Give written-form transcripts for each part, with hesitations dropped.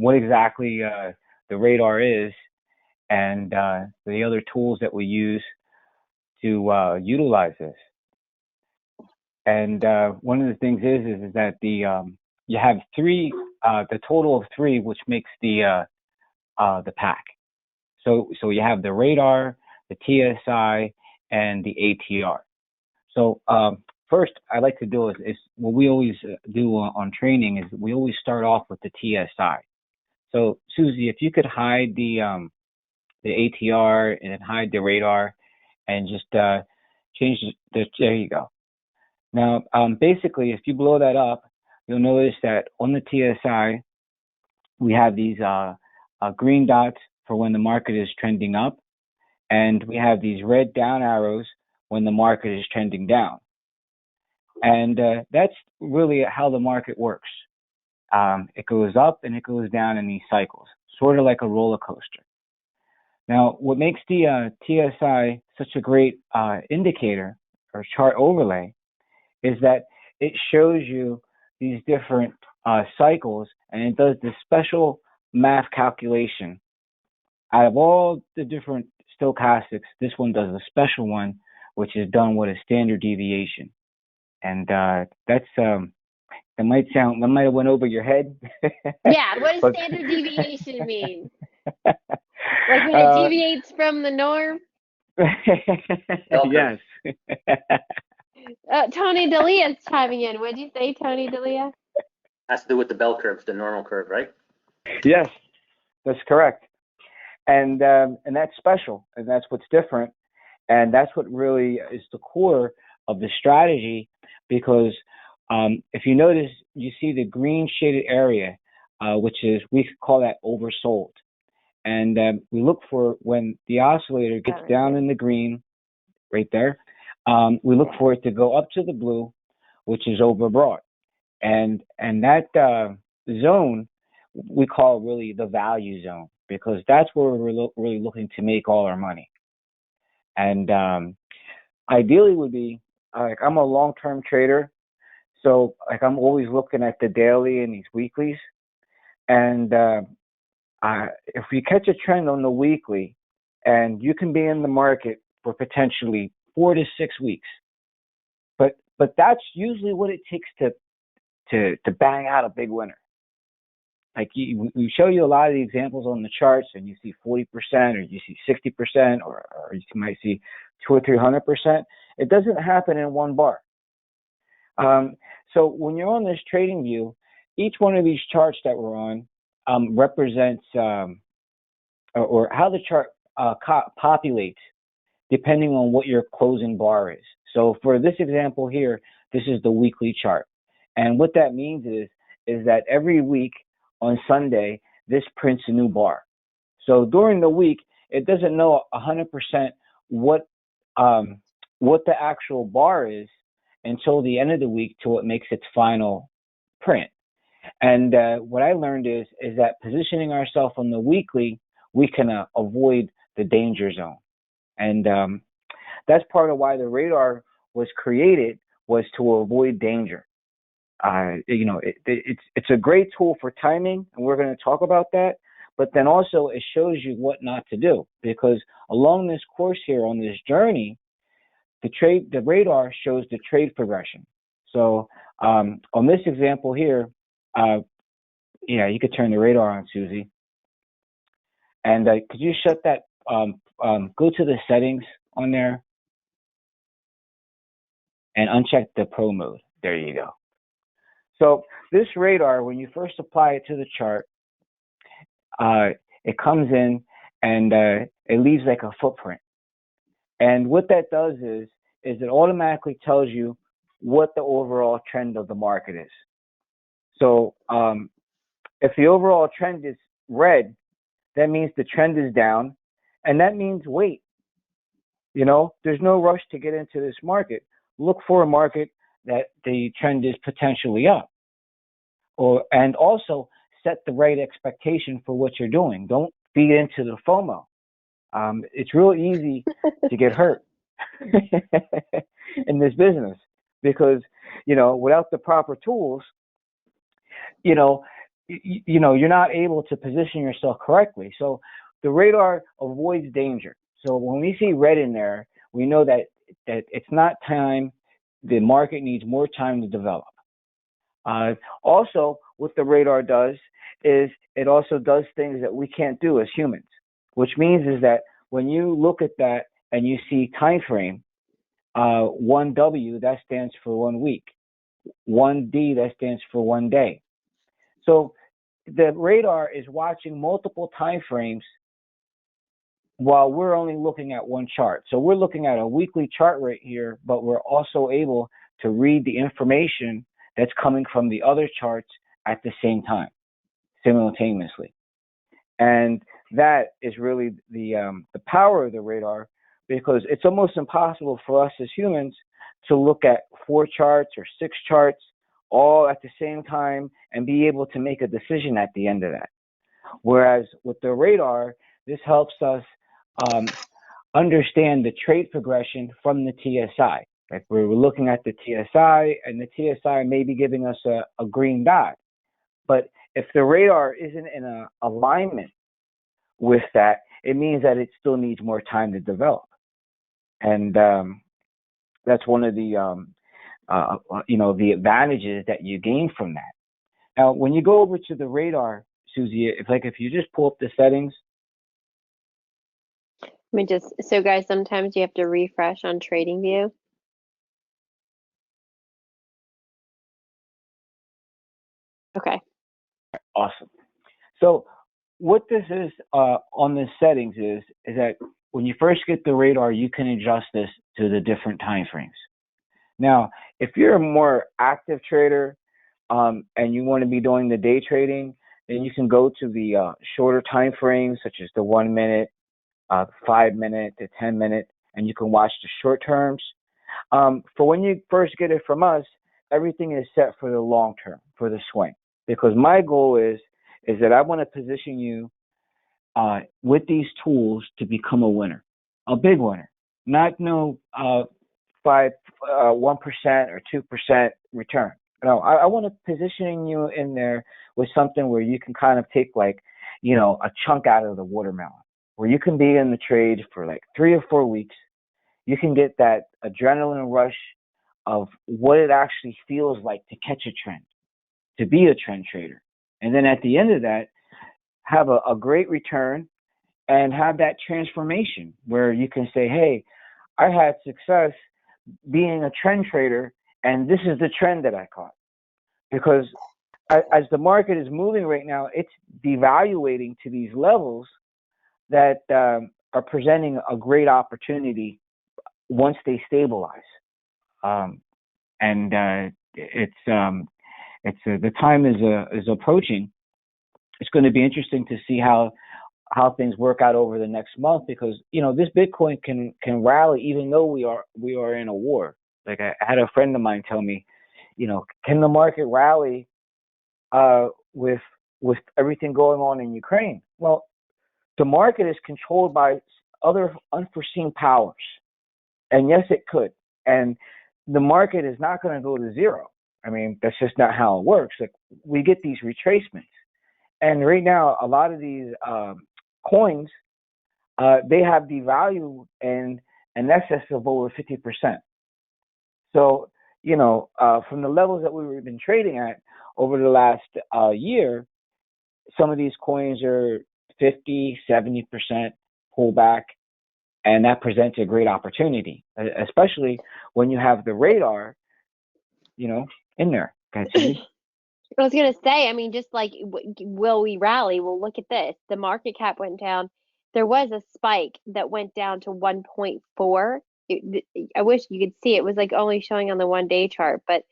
what exactly the radar is, and the other tools that we use to utilize this. And one of the things is that you have three, the total of three, which makes the pack. So you have the radar, the TSI, and the ATR. So first, I like to do is what we always do on training is we always start off with the TSI. So Susie, if you could hide the ATR and then hide the radar, and just change there you go. Now, basically, if you blow that up, you'll notice that on the TSI, we have these green dots for when the market is trending up, and we have these red down arrows when the market is trending down. And that's really how the market works. It goes up and it goes down in these cycles, sort of like a roller coaster. Now, what makes the TSI such a great indicator or chart overlay is that it shows you these different cycles, and it does this special math calculation. Out of all the different stochastics, this one does a special one, which is done with a standard deviation. And that's that might have went over your head. Yeah, what does standard deviation mean? Like when it deviates from the norm? Yes. Tony D'Elia's chiming in. What'd you say, Tony D'Elia? Has to do with the bell curve, the normal curve, right? Yes, that's correct. And that's special, and that's what's different, and that's what really is the core of the strategy. Because if you notice, you see the green shaded area, which is, we could call that oversold. And we look for when the oscillator gets down in the green, right there, we look for it to go up to the blue, which is overbought. And that zone we call really the value zone, because that's where we're really looking to make all our money. And ideally would be, like, I'm a long-term trader, so like I'm always looking at the daily and these weeklies. And if we catch a trend on the weekly, and you can be in the market for potentially 4 to 6 weeks, but that's usually what it takes to bang out a big winner. Like we show you a lot of the examples on the charts, and you see 40%, or you see 60%, or you might see 200 or 300%. It doesn't happen in one bar. So when you're on this trading view, each one of these charts that we're on represents or how the chart populates depending on what your closing bar is. So for this example here, this is the weekly chart. And what that means is that every week on Sunday, this prints a new bar. So during the week, it doesn't know 100% what the actual bar is until the end of the week, till it makes its final print. And what I learned is that positioning ourselves on the weekly, we can avoid the danger zone. And that's part of why the radar was created, was to avoid danger. It's a great tool for timing, and we're going to talk about that. But then also it shows you what not to do, because along this course here on this journey, the radar shows the trade progression. So on this example here, you could turn the radar on, Susie. And could you shut that? Go to the settings on there and uncheck the pro mode. There you go. So this radar, when you first apply it to the chart, it comes in and it leaves like a footprint. And what that does is it automatically tells you what the overall trend of the market is. So if the overall trend is red, that means the trend is down, and that means wait. There's no rush to get into this market. Look for a market that the trend is potentially up. And also set the right expectation for what you're doing. Don't feed into the FOMO. It's real easy to get hurt in this business, because without the proper tools, you're not able to position yourself correctly. So the radar avoids danger. So when we see red in there, we know that it's not time. The market needs more time to develop. Also, what the radar does is it also does things that we can't do as humans, which means is that when you look at that and you see time frame, 1W, that stands for 1 week. 1D, that stands for 1 day. So the radar is watching multiple time frames while we're only looking at one chart. So we're looking at a weekly chart right here, but we're also able to read the information that's coming from the other charts at the same time, simultaneously. And that is really the power of the radar, because it's almost impossible for us as humans to look at 4 charts or 6 charts all at the same time and be able to make a decision at the end of that. Whereas with the radar, this helps us understand the trade progression from the TSI. Like we're looking at the TSI, and the TSI may be giving us a green dot. But if the radar isn't in a alignment with that, it means that it still needs more time to develop. And that's one of the the advantages that you gain from that. Now, when you go over to the radar, Susie, if you just pull up the settings. So guys, sometimes you have to refresh on TradingView. Okay. Awesome. So what this is on the settings is that when you first get the radar, you can adjust this to the different time frames. Now, if you're a more active trader and you want to be doing the day trading, then you can go to the shorter time frames, such as the 1 minute, 5 minute, the 10 minute, and you can watch the short terms. For when you first get it from us, everything is set for the long term, for the swing. Because my goal is that I want to position you with these tools to become a winner, a big winner, not 1% or 2% return. No, I want to position you in there with something where you can kind of take a chunk out of the watermelon, where you can be in the trade for like 3 or 4 weeks. You can get that adrenaline rush of what it actually feels like to catch a trend, to be a trend trader. And then at the end of that, have a great return and have that transformation where you can say, hey, I had success being a trend trader, and this is the trend that I caught. Because as the market is moving right now, it's devaluating to these levels that are presenting a great opportunity once they stabilize. The time is approaching. It's going to be interesting to see how things work out over the next month, because this Bitcoin can rally even though we are in a war. Like I had a friend of mine tell me, can the market rally with everything going on in Ukraine? Well, the market is controlled by other unforeseen powers, and yes, it could. And the market is not going to go to zero. I mean, that's just not how it works. Like we get these retracements, and right now, a lot of these coins they have devalued in excess of over 50%. So from the levels that we've been trading at over the last year, some of these coins are 50, 70% pullback, and that presents a great opportunity, especially when you have the radar, in there. I was going to say, I mean, just like, will we rally? Well, look at this. The market cap went down. There was a spike that went down to 1.4. I wish you could see it. It was like only showing on the 1-day chart, but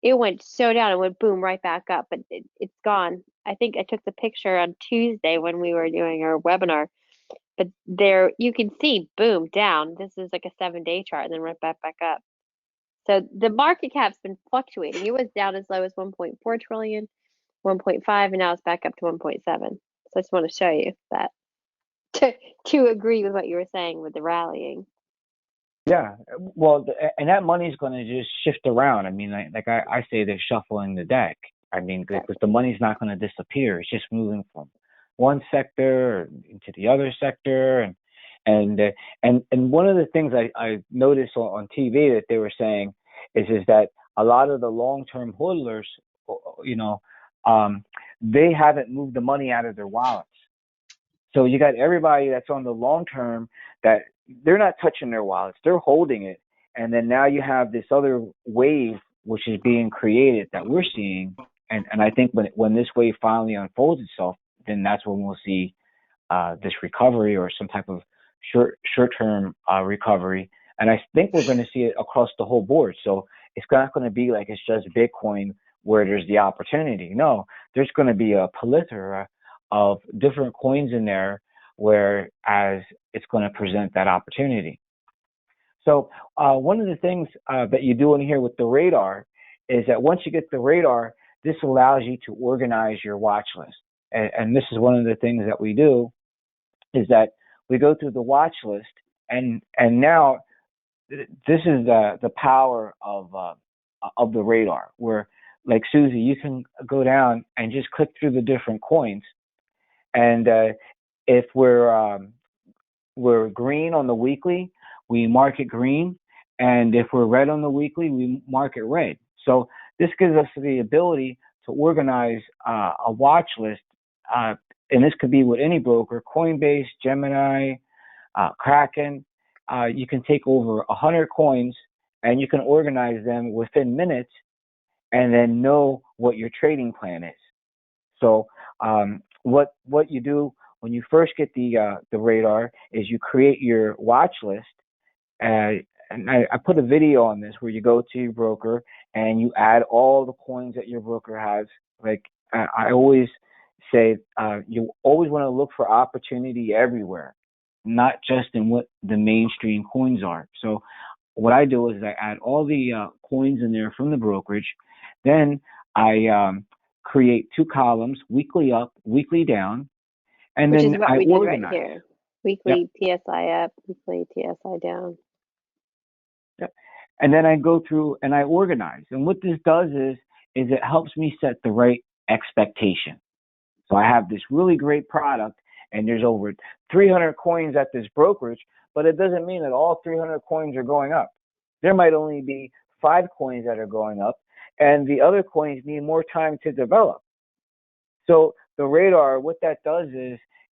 it went so down and went boom right back up, but it's gone. I think I took the picture on Tuesday when we were doing our webinar, but there you can see boom down. This is like a 7-day chart and then right back up. So the market cap's been fluctuating. It was down as low as 1.4 trillion, 1.5, and now it's back up to 1.7. So I just want to show you that to agree with what you were saying with the rallying. Yeah, well, and that money is going to just shift around. I mean, like I say, they're shuffling the deck. I mean, because the money's not going to disappear. It's just moving from one sector into the other sector, and one of the things I noticed on TV that they were saying is that a lot of the long-term hodlers, you know, they haven't moved the money out of their wallets. So you got everybody that's on the long term that they're not touching their wallets, they're holding it. And then now you have this other wave which is being created that we're seeing. And I think when this wave finally unfolds itself, then that's when we'll see this recovery or some type of short-term recovery. And I think we're going to see it across the whole board. So it's not going to be like it's just Bitcoin where there's the opportunity. No, there's going to be a plethora of different coins in there, whereas it's going to present that opportunity. So one of the things that you do in here with the radar is that once you get the radar, this allows you to organize your watch list. And this is one of the things that we do, is that we go through the watch list, and now this is the power of the radar, where, like Susie, you can go down and just click through the different coins, and if we're green on the weekly, we mark it green, and if we're red on the weekly, we mark it red. So this gives us the ability to organize a watch list, and this could be with any broker: Coinbase, Gemini, Kraken. You can take over 100 coins and you can organize them within minutes, and then know what your trading plan is. So what you do when you first get the radar is you create your watch list. And I put a video on this where you go to your broker and you add all the coins that your broker has. Like I always say, you always want to look for opportunity everywhere, not just in what the mainstream coins are. So what I do is I add all the coins in there from the brokerage. Then I create 2 columns: weekly up, weekly down, and Which then is what I we did organize. right here. Yep. Weekly TSI up, weekly TSI down. Yep. And then I go through and I organize. And what this does is it helps me set the right expectation. So I have this really great product, and there's over 300 coins at this brokerage, but it doesn't mean that all 300 coins are going up. There might only be 5 coins that are going up, and the other coins need more time to develop. So the radar, what that does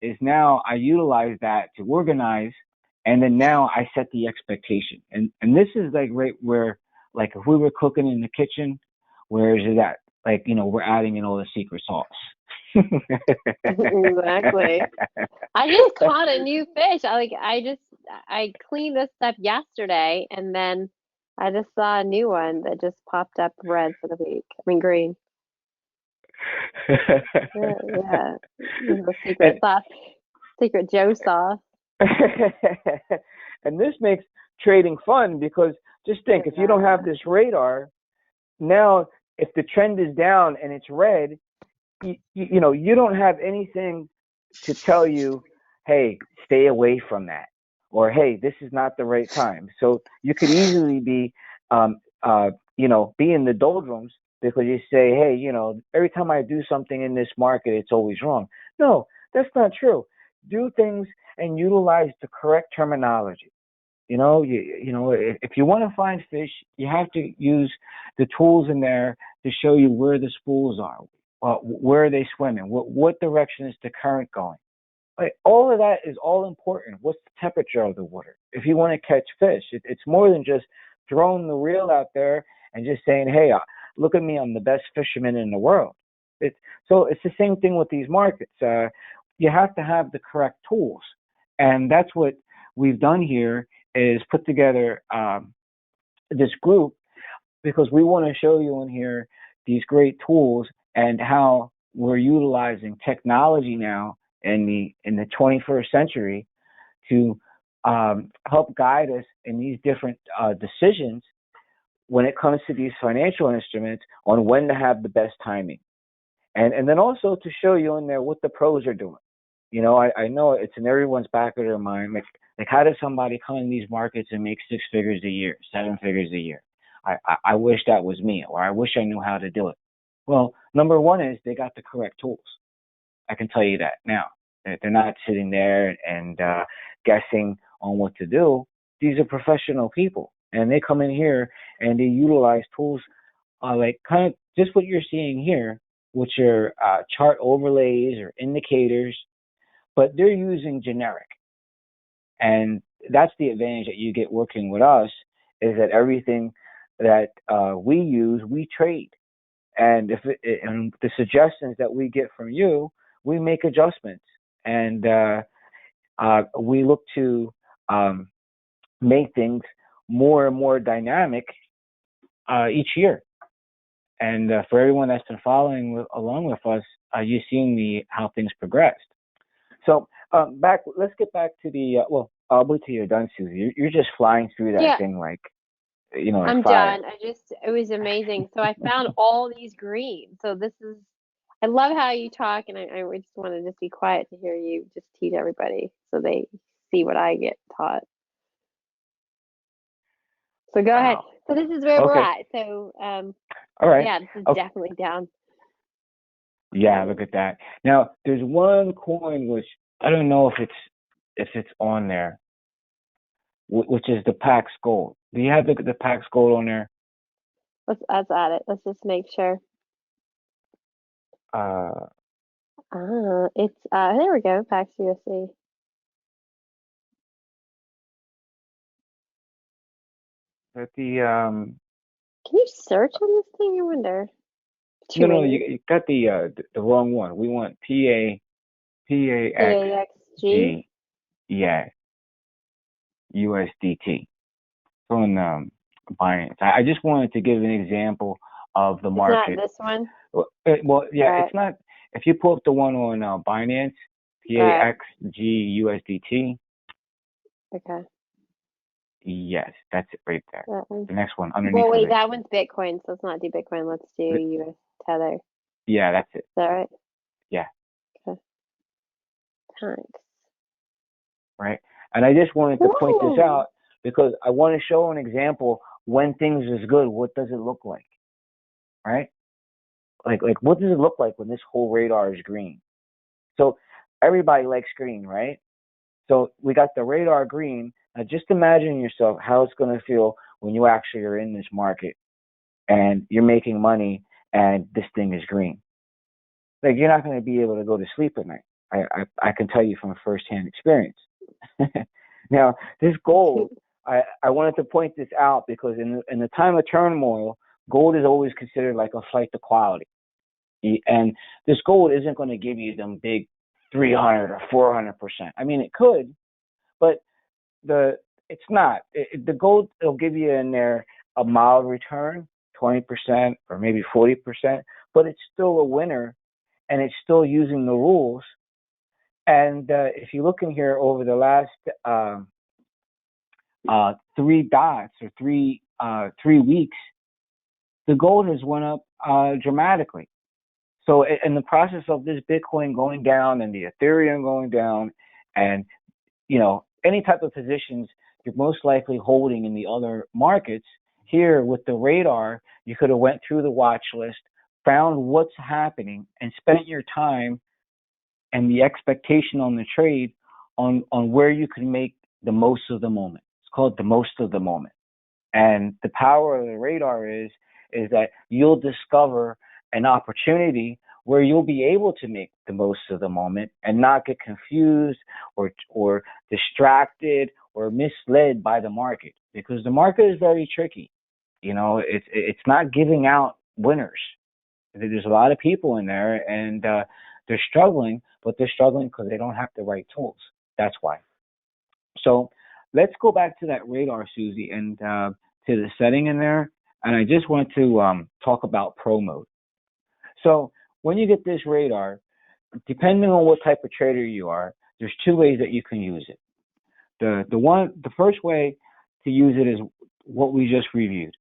is now I utilize that to organize, and then now I set the expectation. And this is like right where, like if we were cooking in the kitchen, where is it at? Like, you know, we're adding in all the secret sauce. Exactly. I just caught a new fish. I cleaned this stuff yesterday, and then I just saw a new one that just popped up red for the week. I mean green. Yeah. This is the secret sauce. Secret Joe sauce. And this makes trading fun, because just think, if you don't have this radar, now if the trend is down and it's red, you know, you don't have anything to tell you, hey, stay away from that, or hey, this is not the right time. So you could easily be, you know, be in the doldrums, because you say, hey, you know, every time I do something in this market, it's always wrong. No, that's not true. Do things and utilize the correct terminology. You know, you know, if you want to find fish, you have to use the tools in there to show you where the spools are, where are they swimming, what direction is the current going. Like, all of that is all important. What's the temperature of the water? If you want to catch fish, it's more than just throwing the reel out there and just saying, hey, look at me, I'm the best fisherman in the world. So it's the same thing with these markets. You have to have the correct tools. And that's what we've done here, is put together this group, because we want to show you in here these great tools and how we're utilizing technology now in the 21st century to help guide us in these different decisions when it comes to these financial instruments, on when to have the best timing. And then also to show you in there what the pros are doing. You know, I know it's in everyone's back of their mind. Like how does somebody come in these markets and make 6 figures a year, 7 figures a year? I wish that was me, or I wish I knew how to do it. Well, Number one is they got the correct tools. I can tell you that now. They're not sitting there and guessing on what to do. These are professional people, and they come in here and they utilize tools like kind of just what you're seeing here, which are chart overlays or indicators, but they're using generic. And that's the advantage that you get working with us is that everything that we use, we trade. And and the suggestions that we get from you, we make adjustments, and we look to make things more and more dynamic each year. And for everyone that's been following along with us, you've seen how things progressed. So let's get back to the well. I'll wait till you're done, Susie. You're just flying through that Yeah, thing like like I'm fire. done. It was amazing. So I found all these greens. I love how you talk, and I would just want to just be quiet to hear you just teach everybody so they see what I get taught. So go ahead. Wow. So this is where we're Okay. at. So All right. yeah, this is Okay. definitely down. Yeah, look at that. Now, there's one coin which I don't know if it's on there, which is the Pax Gold. Do you have the Pax Gold on there? Let's add it. Let's just make sure. Uh, It's there we go, PAX USD. that the Can you search on this thing? I wonder. Too no, many. you got the wrong one. We want PAXG, PAXG. yeah, USDT. On Binance. I just wanted to give an example of the It's not market. this one. Well, yeah, All right. it's not. If you pull up the one on Binance, All right. PAXG USDT, Okay. yes, that's it right there. That one. The next one underneath Well, of wait, it. that one's Bitcoin, so let's not do Bitcoin. Let's do US Tether. Is Yeah, that's it. that right? Yeah, Okay. Thanks. right. And I just wanted to point this Whoa. out because I want to show an example when things is good. What does it look like, right? Like what does it look like when this whole radar is green? So everybody likes green, right? So we got the radar green. Now just imagine yourself how it's going to feel when you actually are in this market and you're making money and this thing is green. Like you're not going to be able to go to sleep at night. I can tell you from firsthand experience. Now this gold, I wanted to point this out because in the time of turmoil, gold is always considered like a flight to quality. And this gold isn't going to give you them big 300 or 400%. I mean, it could, but it's not. The gold will give you in there a mild return, 20% or maybe 40%, but it's still a winner, and it's still using the rules. And if you look in here over the last three dots or 3 weeks, the gold has went up dramatically. So in the process of this Bitcoin going down and the Ethereum going down, and any type of positions you're most likely holding in the other markets, here with the radar, you could have went through the watch list, found what's happening, and spent your time and the expectation on the trade on where you can make the most of the moment. It's called the most of the moment. And the power of the radar is that you'll discover an opportunity where you'll be able to make the most of the moment and not get confused or distracted or misled by the market, because the market is very tricky. It's not giving out winners. There's a lot of people in there, and they're struggling, but they're struggling because they don't have the right tools. That's why. So let's go back to that radar, Susie, and to the setting in there. And I just want to talk about pro mode. So when you get this radar, depending on what type of trader you are, there's two ways that you can use it. The first way to use it is what we just reviewed.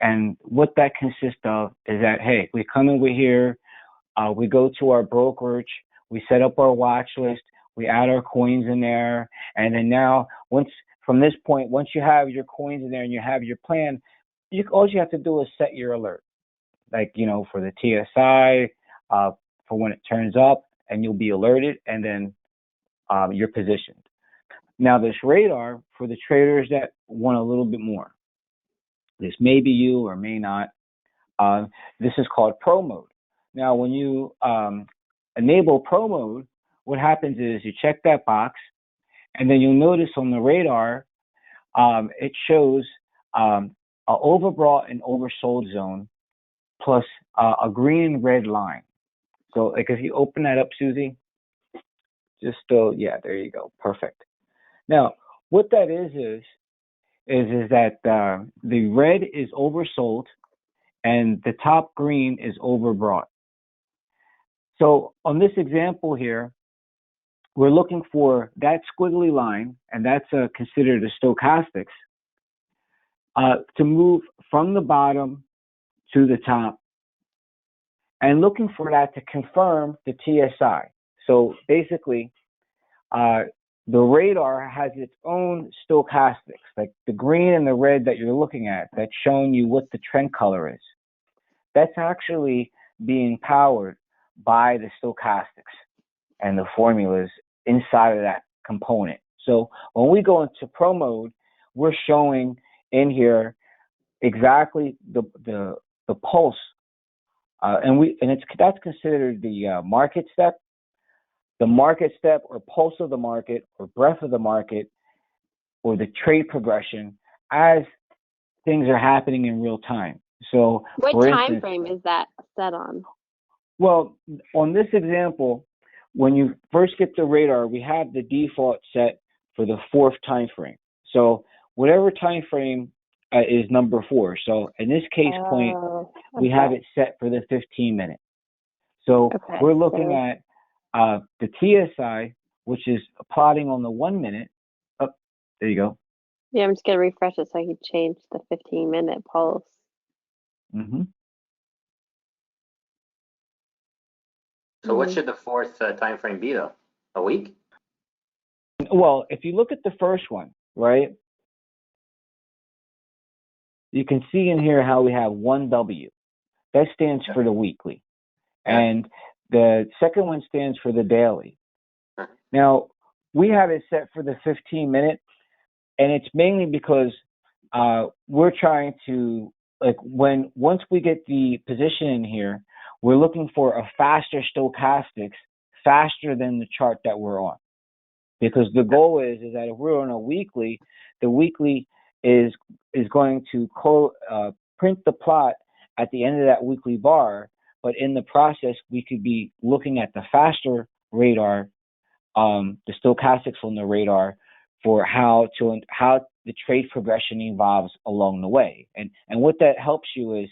And what that consists of is that, hey, we come over here, we go to our brokerage, we set up our watch list, we add our coins in there, and then now from this point, once you have your coins in there and you have your plan, all you have to do is set your alert. Like, for the TSI, for when it turns up, and you'll be alerted, and then you're positioned. Now, this radar, for the traders that want a little bit more, this may be you or may not. This is called Pro Mode. Now, when you enable Pro Mode, what happens is you check that box, and then you'll notice on the radar, it shows an overbought and oversold zone plus a green and red line. So, like, if you open that up, Susie, yeah, there you go, perfect. Now, what that is that the red is oversold and the top green is overbought. So on this example here, we're looking for that squiggly line, and that's considered a stochastics, to move from the bottom to the top, and looking for that to confirm the TSI. So basically, the radar has its own stochastics, like the green and the red that you're looking at, that's showing you what the trend color is. That's actually being powered by the stochastics and the formulas inside of that component. So when we go into Pro Mode, we're showing in here exactly the pulse, that's considered the market step. The market step, or pulse of the market, or breadth of the market, or the trade progression as things are happening in real time. So, what for time instance, frame is that set on? Well, on this example, when you first get the radar, we have the default set for the 4th time frame. So whatever time frame is number 4. So in this case point, we have it set for the 15-minute. So we're looking at the TSI, which is plotting on the 1 minute. Oh, there you go. Yeah, I'm just gonna refresh it so I can change the 15-minute pulse. Mm-hmm. So what should the 4th time frame be, though? A week? Well, if you look at the first one, right, you can see in here how we have 1W. That stands for the weekly. And the second one stands for the daily. Now, we have it set for the 15-minute, and it's mainly because we're trying to, like, once we get the position in here, we're looking for a faster stochastics, faster than the chart that we're on. Because the goal is that if we're on a weekly, the weekly is going to print the plot at the end of that weekly bar, but in the process, we could be looking at the faster radar, the stochastics on the radar, for how the trade progression evolves along the way. And what that helps you is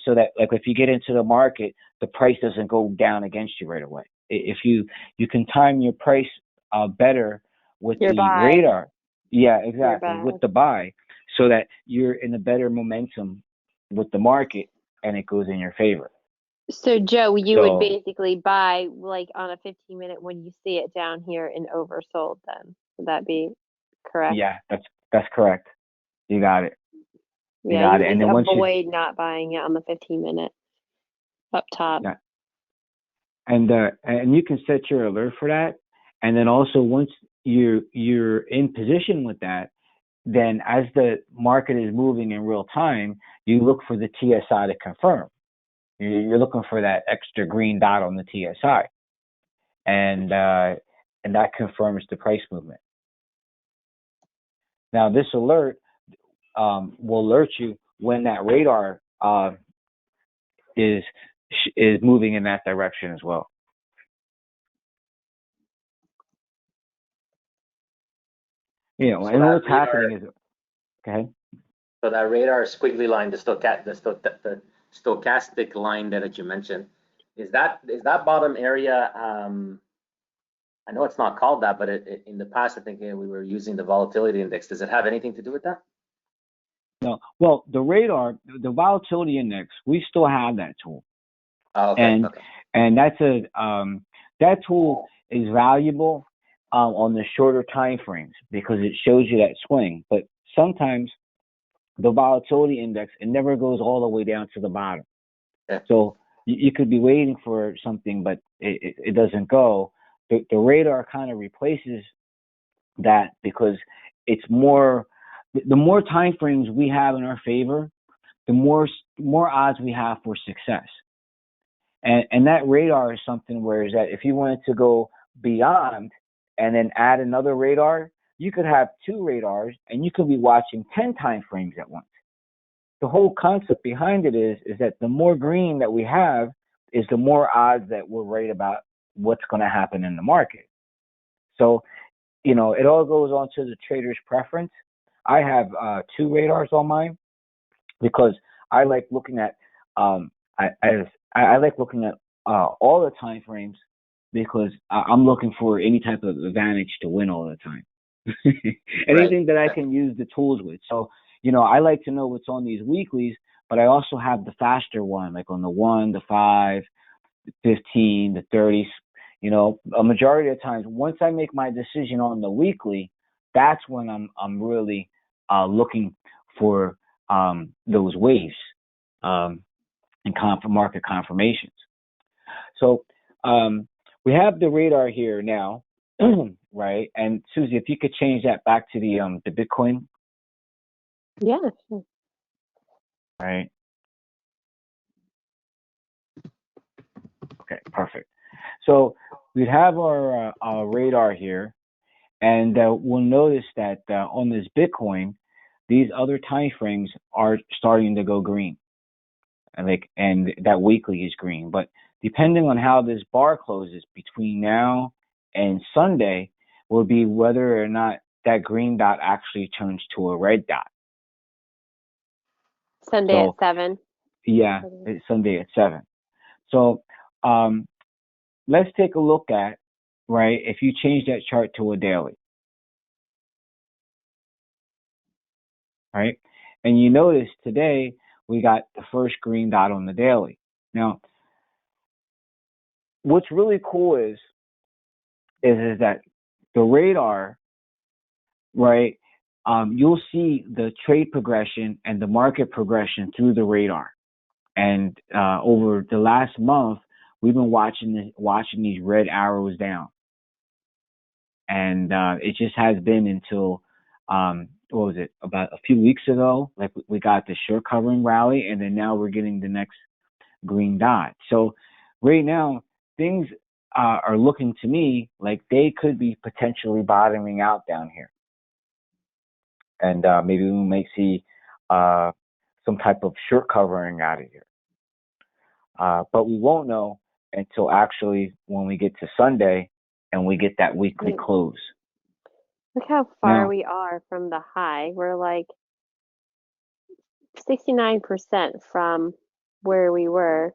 so that, like, if you get into the market, the price doesn't go down against you right away. If you can time your price better with the radar. Yeah, exactly, with the buy, so that you're in a better momentum with the market and it goes in your favor. So Joe, you would basically buy, like, on a 15-minute when you see it down here in oversold then. Would that be correct? Yeah, that's correct. You got it. You got it. And then avoid not buying it on the 15-minute up top. Yeah. And you can set your alert for that. And then also, once you're in position with that, then as the market is moving in real time, you look for the TSI to confirm. You're looking for that extra green dot on the TSI, and that confirms the price movement. Now, this alert will alert you when that radar is moving in that direction as well. You know, so and what's happening is, okay. So that radar squiggly line, the stochastic line that you mentioned, is that bottom area? I know it's not called that, but in the past, I think we were using the volatility index. Does it have anything to do with that? No. Well, the radar, the volatility index, we still have that tool. Oh, okay. And that's that tool is valuable on the shorter time frames because it shows you that swing. But sometimes the volatility index, it never goes all the way down to the bottom. Yeah. So You could be waiting for something, but it doesn't go. The radar kind of replaces that because it's more, the more time frames we have in our favor, the more odds we have for success. And that radar is something where is that if you wanted to go beyond and then add another radar, you could have two radars and you could be watching 10 time frames at once. The whole concept behind it is that the more green that we have is the more odds that we're right about what's going to happen in the market. So, it all goes on to the trader's preference. I have two radars on mine because I like looking at I like looking at all the time frames because I'm looking for any type of advantage to win all the time. Right. Anything that I can use the tools with. So, I like to know what's on these weeklies, but I also have the faster one, like on the 1, the 5, the 15, the 30s. A majority of the times, once I make my decision on the weekly, that's when I'm really looking for those waves and market confirmations. So we have the radar here now, right? And Susie, if you could change that back to the Bitcoin, Yeah. right? Okay, perfect. So we have our radar here, and we'll notice that on this Bitcoin, these other time frames are starting to go green, and that weekly is green. But depending on how this bar closes between now and Sunday, will be whether or not that green dot actually turns to a red dot. Sunday So at 7. yeah, it's Sunday at 7. So let's take a look at, right, if you change that chart to a daily, right? And you notice today we got the first green dot on the daily. Now, what's really cool is that the radar, right? You'll see the trade progression and the market progression through the radar. And over the last month, we've been watching these red arrows down, and it just has been until what was it, about a few weeks ago? Like we got the short covering rally, and then now we're getting the next green dot. So right now things are looking to me like they could be potentially bottoming out down here, and maybe we may see some type of short covering out of here. But we won't know until actually when we get to Sunday and we get that weekly close. Look how far Now, we are from the high. We're like 69% from where we were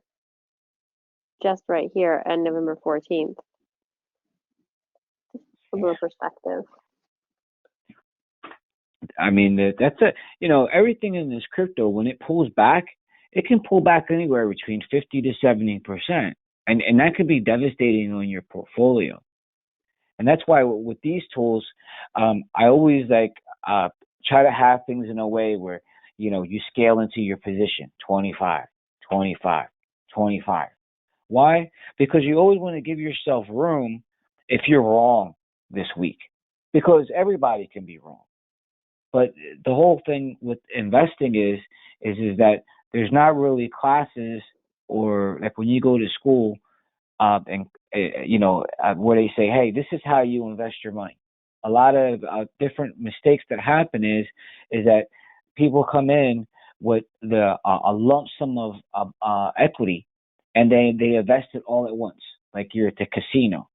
just right here on November 14th. A little perspective. I mean, that's everything in this crypto, when it pulls back, it can pull back anywhere between 50 to 70%. And that could be devastating on your portfolio. And that's why with these tools, I always try to have things in a way where, you scale into your position, 25, 25, 25. Why? Because you always want to give yourself room if you're wrong this week, because everybody can be wrong. But the whole thing with investing is that there's not really classes, or like when you go to school, and where they say, hey, this is how you invest your money. A lot of different mistakes that happen is that people come in with a lump sum of equity, and they invest it all at once, like you're at the casino.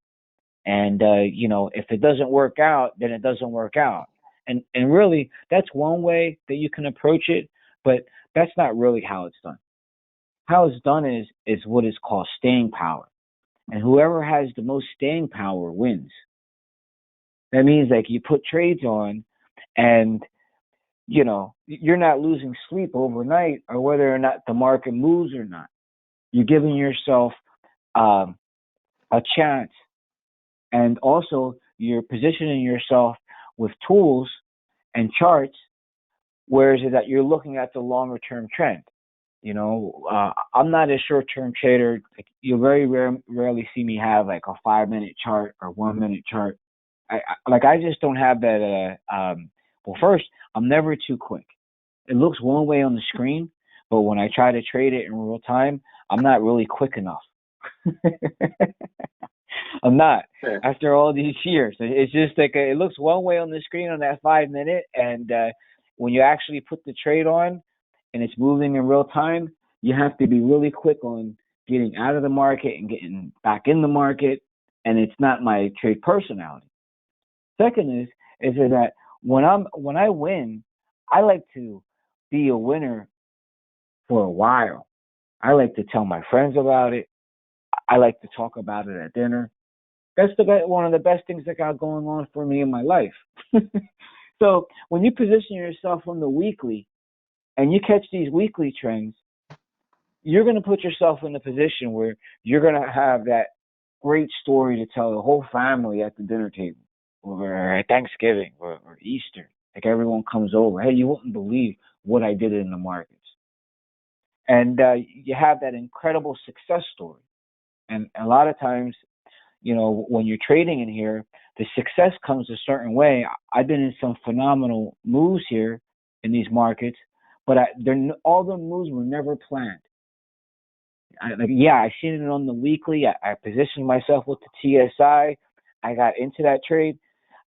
And if it doesn't work out, then it doesn't work out. And really, that's one way that you can approach it, but that's not really how it's done. How it's done is what is called staying power. And whoever has the most staying power wins. That means like you put trades on, and you're not losing sleep overnight or whether or not the market moves or not. You're giving yourself a chance, and also you're positioning yourself with tools and charts, whereas that you're looking at the longer term trend. I'm not a short-term trader. Like, you very rarely see me have like a 5-minute chart or 1-minute chart. I just don't have that. Well, first, I'm never too quick. It looks one way on the screen, but when I try to trade it in real time, I'm not really quick enough. I'm not. Sure. After all these years, it's just like it looks one way on the screen on that 5-minute, and when you actually put the trade on and it's moving in real time, you have to be really quick on getting out of the market and getting back in the market, and it's not my trade personality. Second is that when I win, I like to be a winner for a while. I like to tell my friends about it. I like to talk about it at dinner. That's one of the best things that got going on for me in my life. So when you position yourself on the weekly and you catch these weekly trends, you're going to put yourself in a position where you're going to have that great story to tell the whole family at the dinner table or at Thanksgiving or Easter. Like, everyone comes over. Hey, you wouldn't believe what I did in the markets. And you have that incredible success story. And a lot of times, when you're trading in here, the success comes a certain way. I've been in some phenomenal moves here in these markets, but all the moves were never planned. I seen it on the weekly. I positioned myself with the TSI. I got into that trade.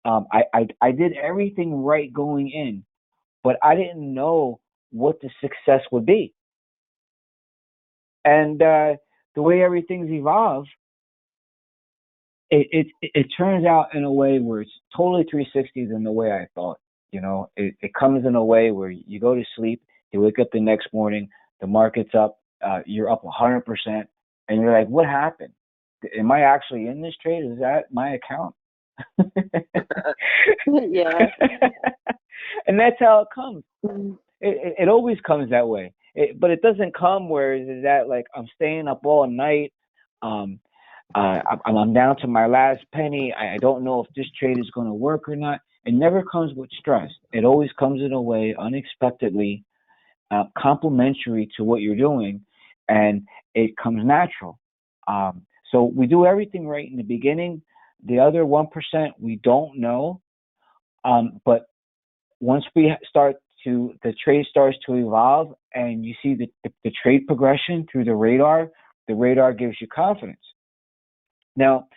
I did everything right going in, but I didn't know what the success would be. And the way everything's evolved, it turns out in a way where it's totally 360 than the way I thought. It comes in a way where you go to sleep, you wake up the next morning, the market's up, you're up 100%, and you're like, what happened? Am I actually in this trade? Is that my account? Yeah. And that's how it comes. Mhm. It always comes that way. But it doesn't come where is that like I'm staying up all night. I'm down to my last penny. I don't know if this trade is going to work or not. It never comes with stress. It always comes in a way unexpectedly, complementary to what you're doing, and it comes natural. So we do everything right in the beginning. The other 1% we don't know, but once the trade starts to evolve, and you see the trade progression through the radar gives you confidence. Now,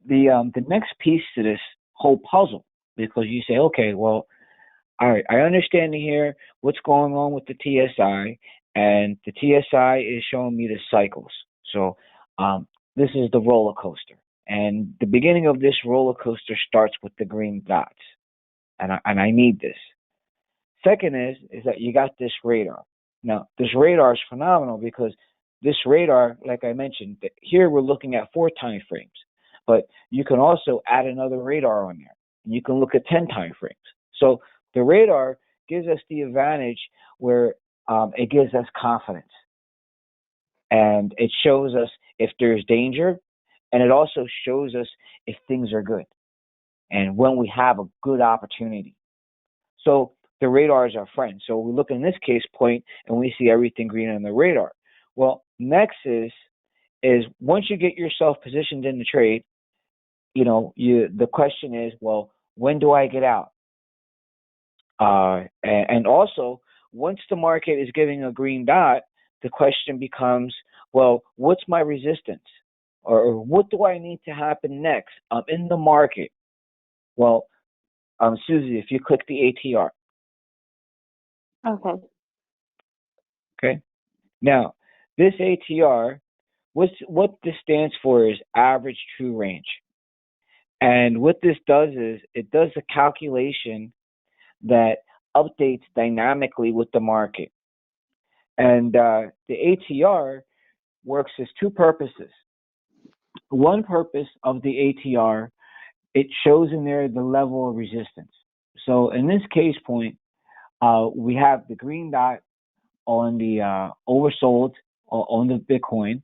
the next piece to this whole puzzle, because you say, okay, well, all right, I understand here what's going on with the TSI, and the TSI is showing me the cycles. So this is the roller coaster, and the beginning of this roller coaster starts with the green dots, and I need this. Second is that you got this radar. Now, this radar is phenomenal because this radar, like I mentioned, here we're looking at 4 time frames, but you can also add another radar on there, and you can look at 10 time frames. So the radar gives us the advantage where it gives us confidence, and it shows us if there's danger, and it also shows us if things are good and when we have a good opportunity. So the radar is our friend. So we look in this case point and we see everything green on the radar. Well, next is once you get yourself positioned in the trade, the question is, well, when do I get out? And also, once the market is giving a green dot, the question becomes, well, what's my resistance? Or what do I need to happen next in the market? Well, Susie, if you click the ATR. Okay. Okay. Now, this ATR, what this stands for is average true range. And what this does is it does a calculation that updates dynamically with the market. And the ATR works as 2 purposes. One purpose of the ATR, it shows in there the level of resistance. So in this case point, we have the green dot on the oversold on the Bitcoin.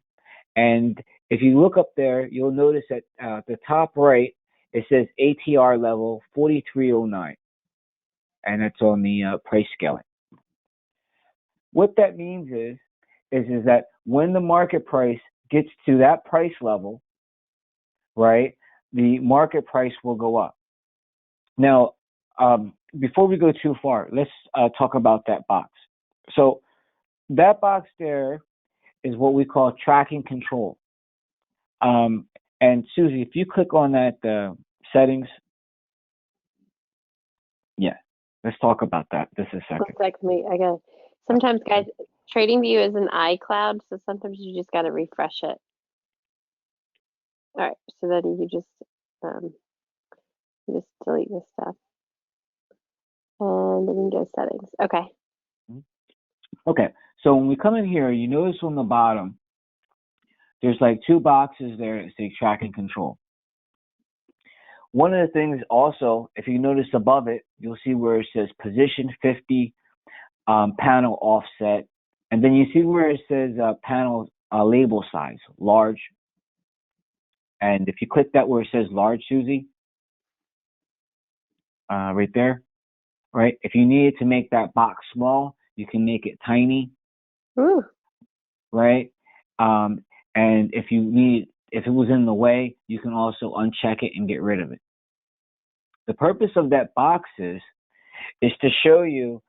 And if you look up there, you'll notice that the top right, it says ATR level 4309. And that's on the price scaling. What that means is is that when the market price gets to that price level, right, the market price will go up. Now, before we go too far, let's talk about that box. So that box there is what we call tracking control. And Susie, if you click on that settings, yeah, let's talk about that just a second. Like me, I guess. Sometimes, guys, TradingView is an iCloud, so sometimes you just got to refresh it. All right, so then you just delete this stuff, and then you go settings. Okay. Okay, so when we come in here, you notice on the bottom, there's like two boxes there that say tracking control. One of the things also, if you notice above it, you'll see where it says position 50, panel offset, and then you see where it says panel label size, large. And if you click that where it says large, Susie, right there, right? If you needed to make that box small, you can make it tiny. Ooh. Right? And if it was in the way, you can also uncheck it and get rid of it. The purpose of that box is to show you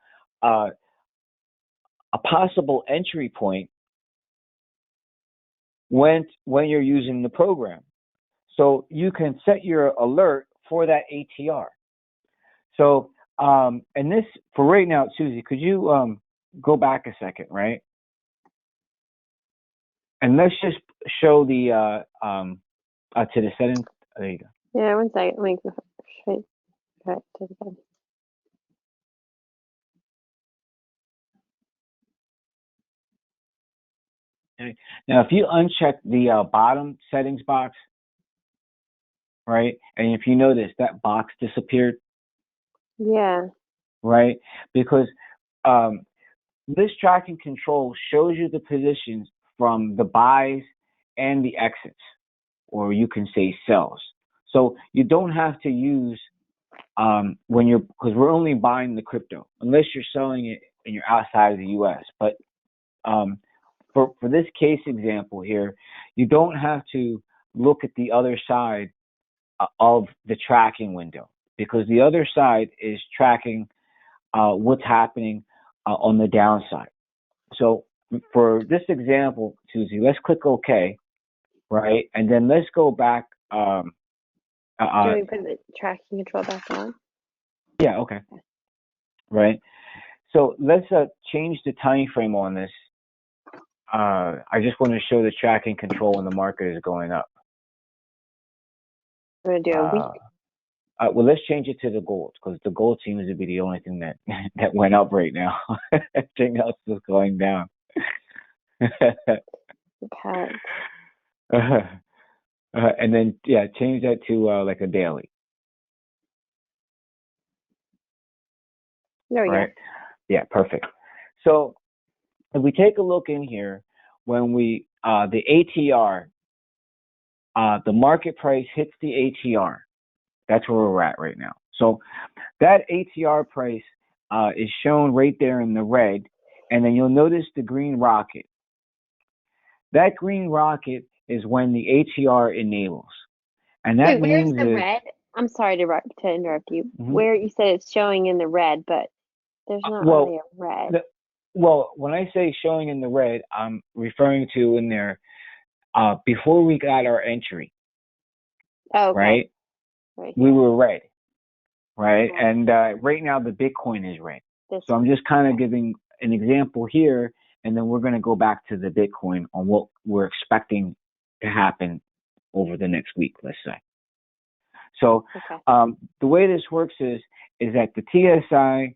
a possible entry point when you're using the program. So you can set your alert for that ATR. So, and this, for right now, Susie, could you go back a second, right? And let's just show the to the settings. There you go. Yeah, 1 second. Let me go straight back to the bed. Okay. Now, if you uncheck the bottom settings box, right, and if you notice that box disappeared, Yeah. right, because this tracking control shows you the positions from the buys and the exits, or you can say sells. So you don't have to use because we're only buying the crypto unless you're selling it and you're outside of the U.S. But for this case example here, you don't have to look at the other side of the tracking window, because the other side is tracking what's happening on the downside. So for this example, Susie, let's click OK, right? And then let's go back. Do we put the tracking control back on? Yeah, okay. Right. So let's change the time frame on this. I just want to show the tracking control when the market is going up. I'm going to do a week. Well, let's change it to the gold, because the gold seems to be the only thing that that went up right now. Everything else is going down. Okay. And then, yeah, change that to like a daily. There we go. Yeah, perfect. So if we take a look in here, when we the ATR, the market price hits the ATR. That's where we're at right now. So that ATR price is shown right there in the red, and then you'll notice the green rocket. That green rocket is when the ATR enables, and that means where's the red? I'm sorry to interrupt you. Mm-hmm. Where you said it's showing in the red, but there's not really a red. Well, when I say showing in the red, I'm referring to in there before we got our entry. Oh, okay. Right? We were red, right? Okay. And right now the Bitcoin is red. So I'm just kind of giving an example here, and then we're going to go back to the Bitcoin on what we're expecting to happen over the next week, let's say. So the way this works is that the TSI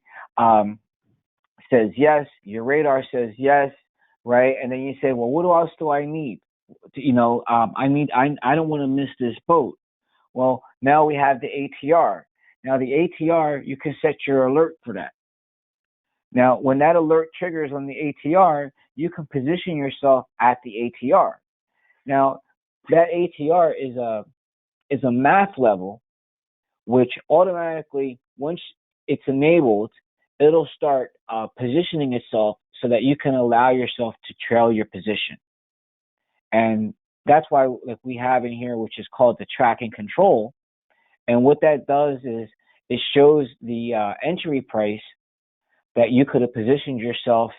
says yes, your radar says yes, right? And then you say, well, what else do I need? I don't want to miss this boat. Well, now we have the ATR. Now the ATR, you can set your alert for that. Now, when that alert triggers on the ATR, you can position yourself at the ATR. Now, that ATR is a math level, which automatically, once it's enabled, it'll start positioning itself so that you can allow yourself to trail your position. And that's why like we have in here, which is called the track and control. And what that does is it shows the entry price that you could have positioned yourself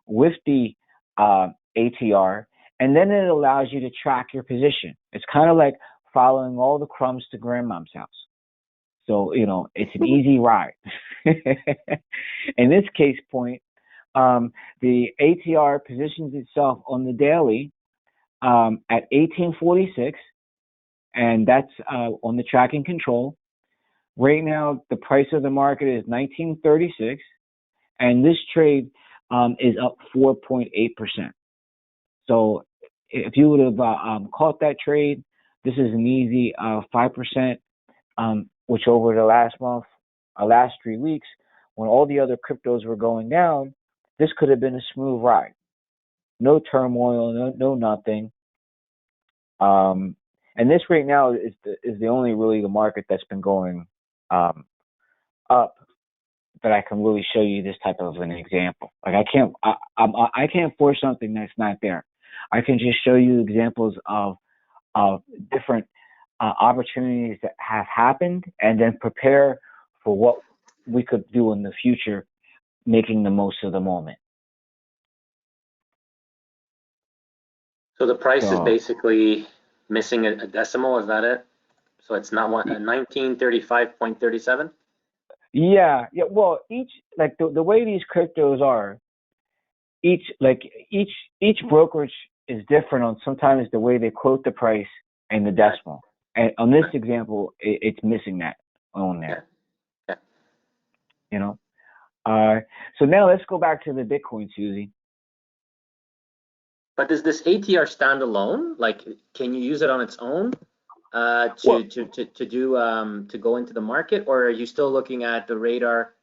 with the ATR, and then it allows you to track your position. It's kind of like following all the crumbs to grandmom's house. So, it's an easy ride. In this case point, the ATR positions itself on the daily at 1846, and that's on the tracking control. Right now, the price of the market is 1936, and this trade is up 4.8%. So if you would have caught that trade, this is an easy 5%, which over the last 3 weeks, when all the other cryptos were going down, this could have been a smooth ride. No turmoil, no nothing. And this right now is the only really the market that's been going up that I can really show you this type of an example. Like I can't force something that's not there. I can just show you examples of different opportunities that have happened, and then prepare for what we could do in the future, making the most of the moment. So the price is basically missing a decimal, is that it? So it's not 1935.37? Yeah. Well, each like the way these cryptos are, each brokerage is different on sometimes the way they quote the price and the decimal. And on this example, it's missing that on there. Yeah. So now let's go back to the Bitcoin, Susie. But does this ATR stand alone? Like, can you use it on its own to go into the market, or are you still looking at the radar,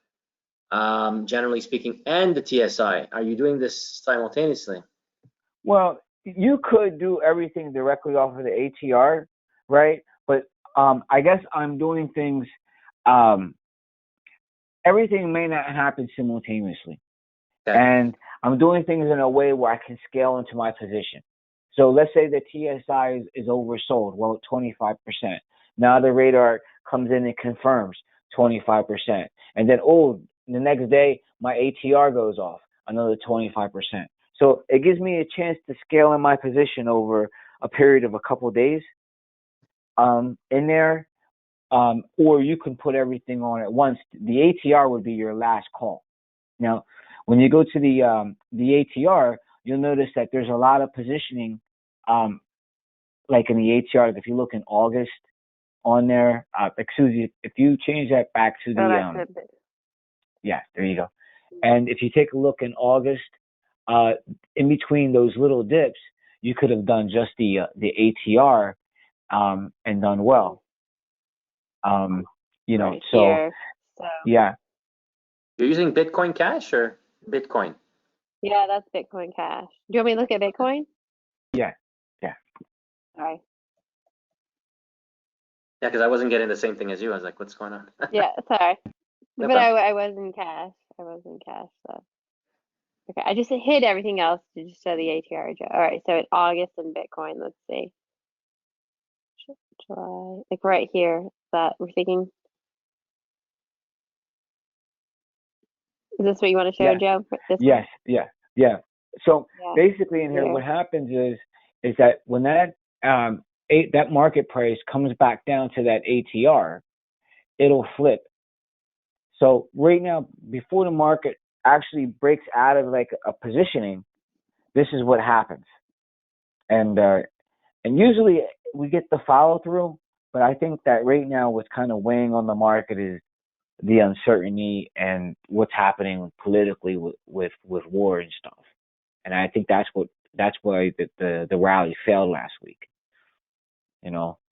generally speaking, and the TSI? Are you doing this simultaneously? Well, you could do everything directly off of the ATR, right? But I guess I'm doing things. Everything may not happen simultaneously. Okay. And I'm doing things in a way where I can scale into my position. So let's say the TSI is oversold, well, 25%. Now the radar comes in and confirms 25%. And then, the next day, my ATR goes off, another 25%. So it gives me a chance to scale in my position over a period of a couple of days in there. Or you can put everything on at once. The ATR would be your last call. Now, when you go to the ATR, you'll notice that there's a lot of positioning, like in the ATR. If you look in August on there, excuse me, if you change that back to the yeah, there you go. And if you take a look in August, in between those little dips, you could have done just the ATR and done well. Right so here, yeah. You're using Bitcoin Cash or Bitcoin? Yeah, that's Bitcoin Cash. Do you want me to look at Bitcoin? Yeah. Sorry. Yeah, because I wasn't getting the same thing as you. I was like, what's going on? Yeah, sorry. No But problem. I was in cash. So okay. I just hid everything else to just show the ATR. All right, so in August in Bitcoin, let's see. July, like right here. That we're thinking. Is this what you want to show, Joe? This Yes. one? Yeah. So Yeah. basically in here, what happens is that when that that market price comes back down to that ATR, it'll flip. So right now, before the market actually breaks out of like a positioning, this is what happens. And usually we get the follow through, but I think that right now what's kind of weighing on the market is the uncertainty and what's happening politically with war and stuff. And I think that's why the rally failed last week.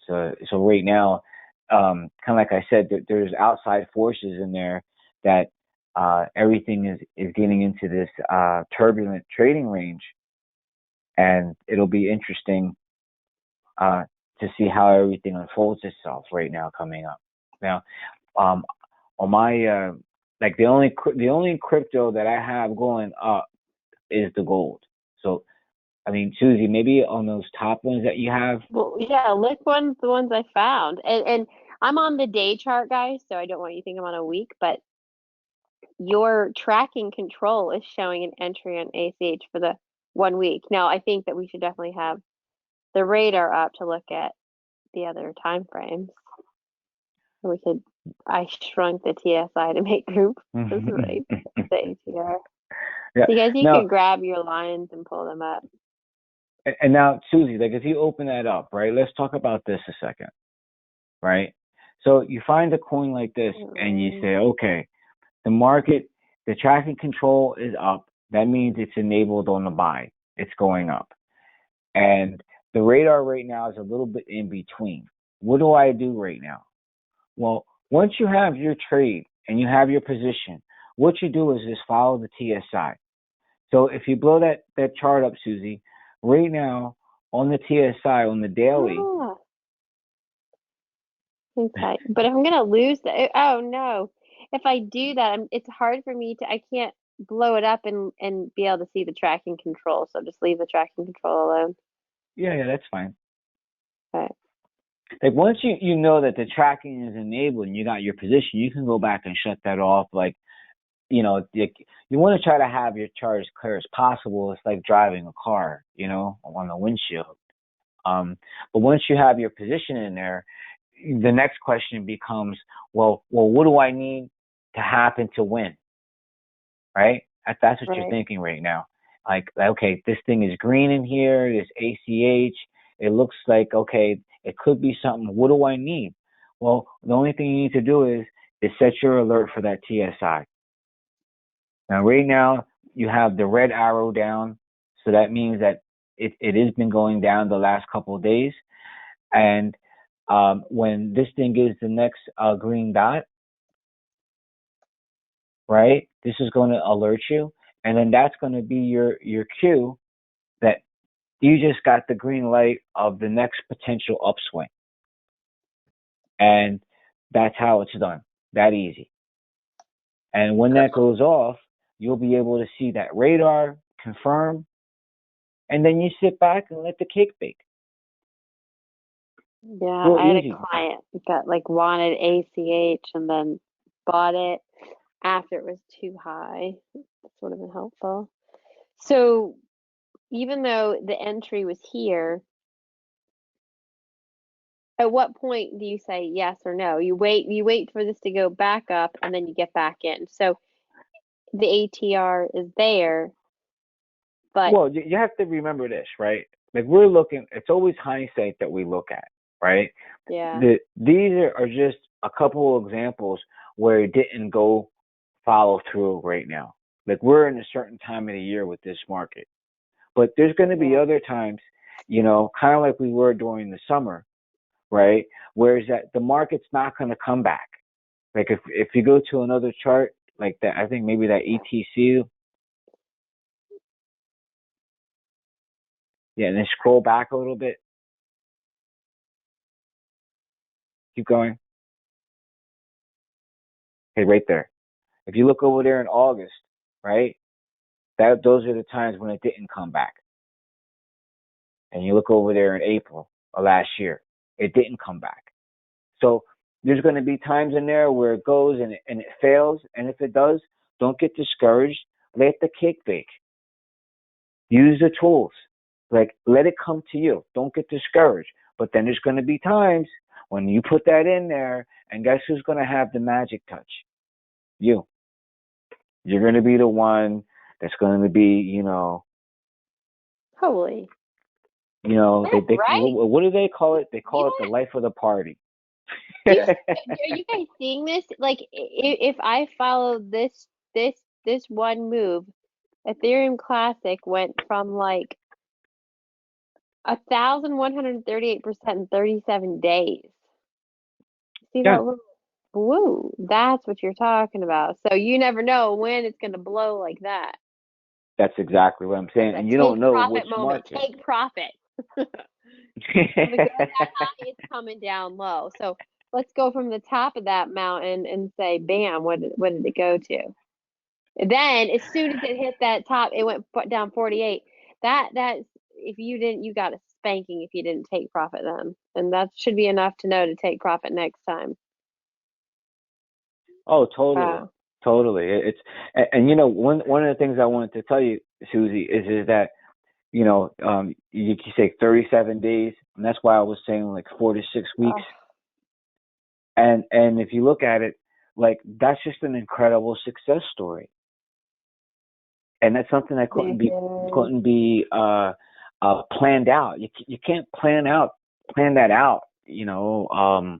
So right now, kind of like I said, there's outside forces in there that everything is getting into this turbulent trading range, and it'll be interesting to see how everything unfolds itself right now coming up. Now, on my like the only crypto that I have going up is the gold. So, I mean, Susie, maybe on those top ones that you have. Well, yeah, look the ones I found. And I'm on the day chart, guys, so I don't want you to think I'm on a week, but your tracking control is showing an entry on ACH for the 1 week. Now, I think that we should definitely have the radar up to look at the other time frames. I shrunk the TSI to make room for the ATR. Yeah. So you guys, you Now, can grab your lines and pull them up. and now, Susie, like if you open that up, right? Let's talk about this a second, right? So you find a coin like this, and you say, okay, the market, the tracking control is up. That means it's enabled on the buy. It's going up. And the radar right now is a little bit in between. What do I do right now? Well, once you have your trade and you have your position, what you do is just follow the TSI. So if you blow that chart up, Susie, right now on the TSI, on the daily. Oh, okay. But if I'm gonna lose oh no. If I do that, it's hard for me I can't blow it up and be able to see the tracking control. So just leave the tracking control alone. Yeah, that's fine. Okay. Like once you know that the tracking is enabled and you got your position, you can go back and shut that off. Like, you want to try to have your chart as clear as possible. It's like driving a car, on the windshield. But once you have your position in there, the next question becomes, well, what do I need to happen to win? Right? That's what you're thinking right now. Like, okay, this thing is green in here. This ACH. It looks like, okay, it could be something. What do I need? Well, the only thing you need to do is set your alert for that TSI. Now, right now, you have the red arrow down. So that means that it has been going down the last couple of days. And when this thing gives the next green dot, right, this is going to alert you. And then that's going to be your cue that you just got the green light of the next potential upswing. And that's how it's done. That easy. And when that goes off, you'll be able to see that radar, confirm, and then you sit back and let the cake bake. Yeah, I had a client that wanted ACH and then bought it after it was too high. That would have been helpful. So even though the entry was here, at what point do you say yes or no? You wait for this to go back up and then you get back in. So the ATR is there, but well, you have to remember this, right? Like we're looking, it's always hindsight that we look at, right? yeah. These are just a couple of examples where it didn't go follow through right now. Like we're in a certain time of the year with this market, but there's going to be other times, kind of like we were during the summer, right? Whereas that the market's not going to come back. Like if you go to another chart like that, I think maybe that ETC. Yeah, and then scroll back a little bit. Keep going. Okay, right there. If you look over there in August, right? Those are the times when it didn't come back. And you look over there in April of last year, it didn't come back. So there's going to be times in there where it goes and it fails. And if it does, don't get discouraged. Let the cake bake. Use the tools. Like, let it come to you. Don't get discouraged. But then there's going to be times when you put that in there, and guess who's going to have the magic touch? You. You're going to be the one that's going to be, Holy. Right? What do they call it? They call it the life of the party. Are you guys seeing this? Like, if I follow this one move, Ethereum Classic went from 1,138% in 37 days. See that little woo? That's what you're talking about. So you never know when it's going to blow like that. That's exactly what I'm saying. And you don't know which market. Take profit. The good, that high is coming down low. So let's go from the top of that mountain and say, bam, what did it go to? Then as soon as it hit that top, it went down 48. That's if you didn't, you got a spanking if you didn't take profit then, and that should be enough to know to take profit next time. Oh, totally, Wow. totally. And you know, one of the things I wanted to tell you, Susie, is that you know, you can say 37 days, and that's why I was saying like 4 to 6 weeks. And if you look at it, like that's just an incredible success story, and that's something that couldn't be planned out. You can't plan that out. You know,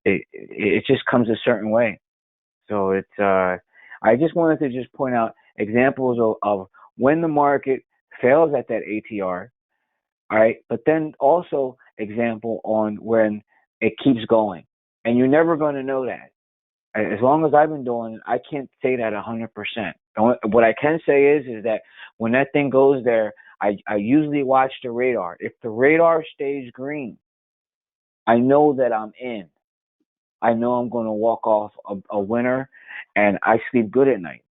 it just comes a certain way. So it's I just wanted to just point out examples of when the market fails at that ATR, all right, but then also example on when it keeps going, and you're never going to know that. As long as I've been doing it, I can't say that 100%. What I can say is that when that thing goes there, I usually watch the radar. If the radar stays green, I know that I'm in. I know I'm going to walk off a winner, and I sleep good at night.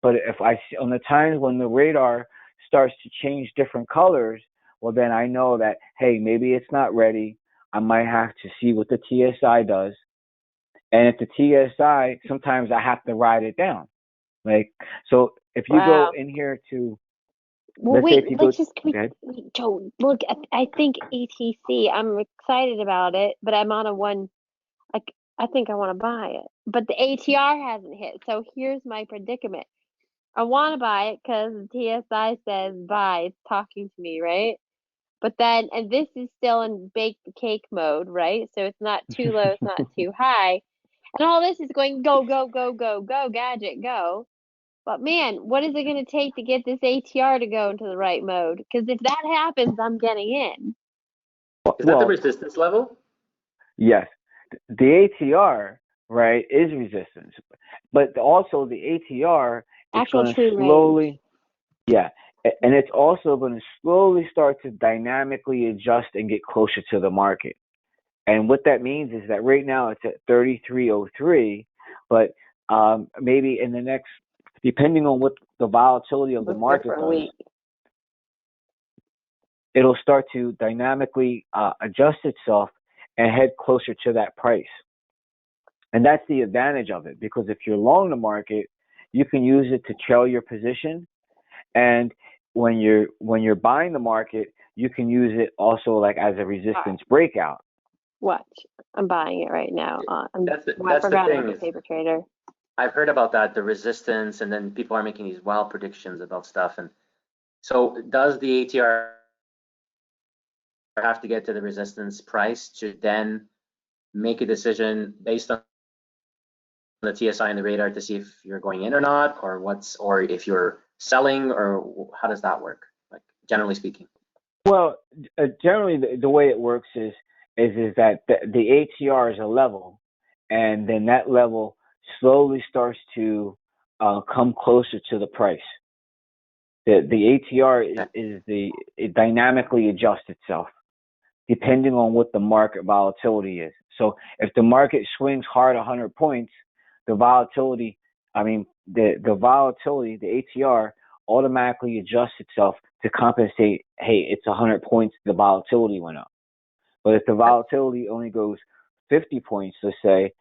But if I on the times when the radar starts to change different colors, well then I know that hey, maybe it's not ready. I might have to see what the TSI does, and if the TSI, sometimes I have to ride it down. Like so, if you go Wow. in here to Well, let's say wait, if you go, let's just ahead. Joe, look, I think ATC, I'm excited about it, but I'm on a one, like, I think I want to buy it. But the ATR hasn't hit. So here's my predicament. I want to buy it because the TSI says buy. It's talking to me, right? But then, and this is still in bake the cake mode, right? So it's not too low, it's not too high. And all this is going go, go, go, go, go, gadget, go. But man, what is it going to take to get this ATR to go into the right mode? Because if that happens, I'm getting in. Is that the Well, resistance level? yes, the ATR right is resistance, but also the ATR is Actual going to true range. slowly. Yeah. And it's also going to slowly start to dynamically adjust and get closer to the market. And what that means is that right now it's at 33.03, but maybe in the next, depending on what the volatility of the Look there market for a does, week. it'll start to dynamically adjust itself and head closer to that price. And that's the advantage of it, because if you're long the market, you can use it to trail your position. And when you're buying the market, you can use it also like as a resistance breakout. Watch. I'm buying it right now. I That's the forgot thing about the is, paper trader. I've heard about that, the resistance, and then people are making these wild predictions about stuff. And so does the ATR have to get to the resistance price to then make a decision based on the TSI and the radar to see if you're going in or not, or if you're selling, or how does that work? Like generally speaking. Well, generally the way it works is that the ATR is a level, and then that level slowly starts to come closer to the price. The ATR it dynamically adjusts itself depending on what the market volatility is. So if the market swings hard 100 points, the volatility, the volatility, the ATR automatically adjusts itself to compensate. Hey, it's 100 points. The volatility went up. But if the volatility only goes 50 points, let's say,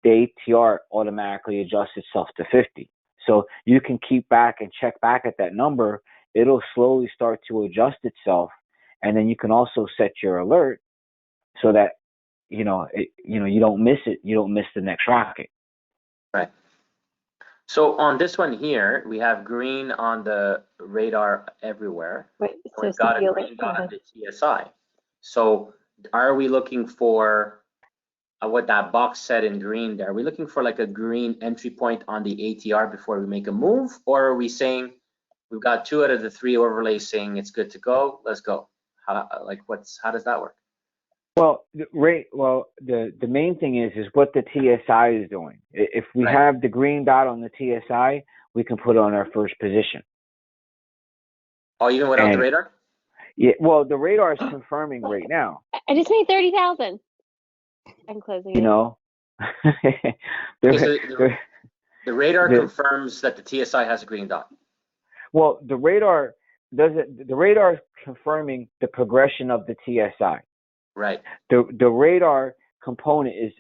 the ATR automatically adjusts itself to 50. So you can keep back and check back at that number. It'll slowly start to adjust itself, and then you can also set your alert so that you don't miss it. You don't miss the next rocket. Right. So on this one here, we have green on the radar everywhere. Wait, so We've got a green dot on the TSI. So are we looking for what that box said in green there? Are we looking for like a green entry point on the ATR before we make a move? Or are we saying we've got 2 out of the 3 overlays saying it's good to go, let's go? How does that work? Well, the main thing is what the TSI is doing. If we have the green dot on the TSI, we can put on our first position. Oh, even without the radar? Yeah, well, the radar is confirming right now. I just made 30,000. I'm closing it. You know, The radar confirms that the TSI has a green dot. Well, the radar is confirming the progression of the TSI. Right. The radar component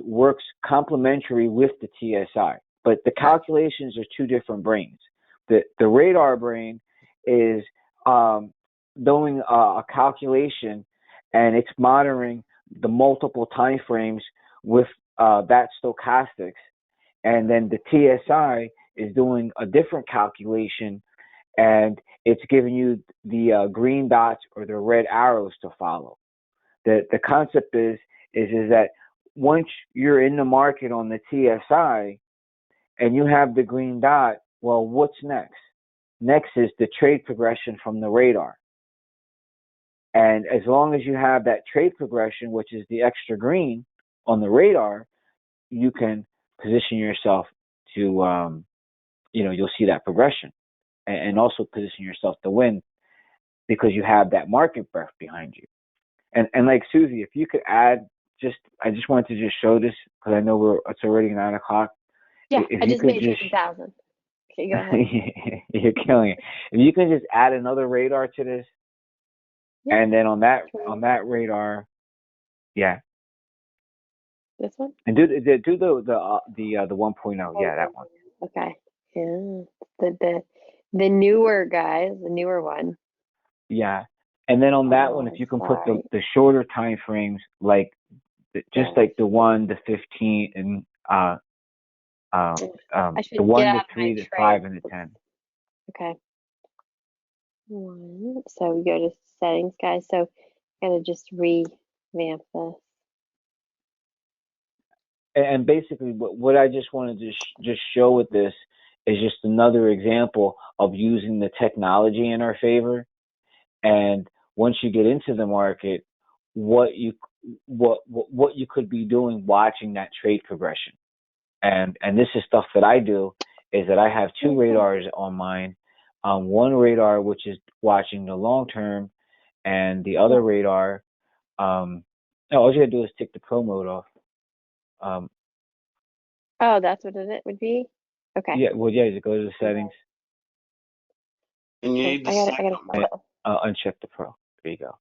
works complementary with the TSI, but the calculations are two different brains. The radar brain is doing a calculation, and it's monitoring the multiple time frames with that stochastics, and then the TSI is doing a different calculation, and it's giving you the green dots or the red arrows to follow. The concept is that once you're in the market on the TSI and you have the green dot, well, what's next? Next is the trade progression from the radar. And as long as you have that trade progression, which is the extra green on the radar, you can position yourself to, you'll see that progression, and also position yourself to win because you have that market breadth behind you. And like Susie, if you could add, I just wanted to just show this because I know it's already 9 o'clock. Yeah, if I you just could made 50,000. Okay, go ahead. You're killing it. If you can just add another radar to this, and then on that radar, yeah. This one? And do the 1.0. Yeah, that one. Okay. Yeah. The newer guys, the newer one. Yeah. And then on that one, if you can put the shorter time frames, like like the 1, the 15, and the 1, the 3, the 5, and the 10. Okay. So we go to settings, guys. So gotta just revamp this. And basically, what I just wanted to just show with this is just another example of using the technology in our favor. And once you get into the market, what you could be doing watching that trade progression. And this is stuff that I do, is that I have two radars on mine. One radar which is watching the long term, and the other radar, all you gotta do is take the pro mode off. Oh, that's what it would be? Okay. Yeah, well, yeah, you go to the settings. And you need to uncheck the pro. There you go. All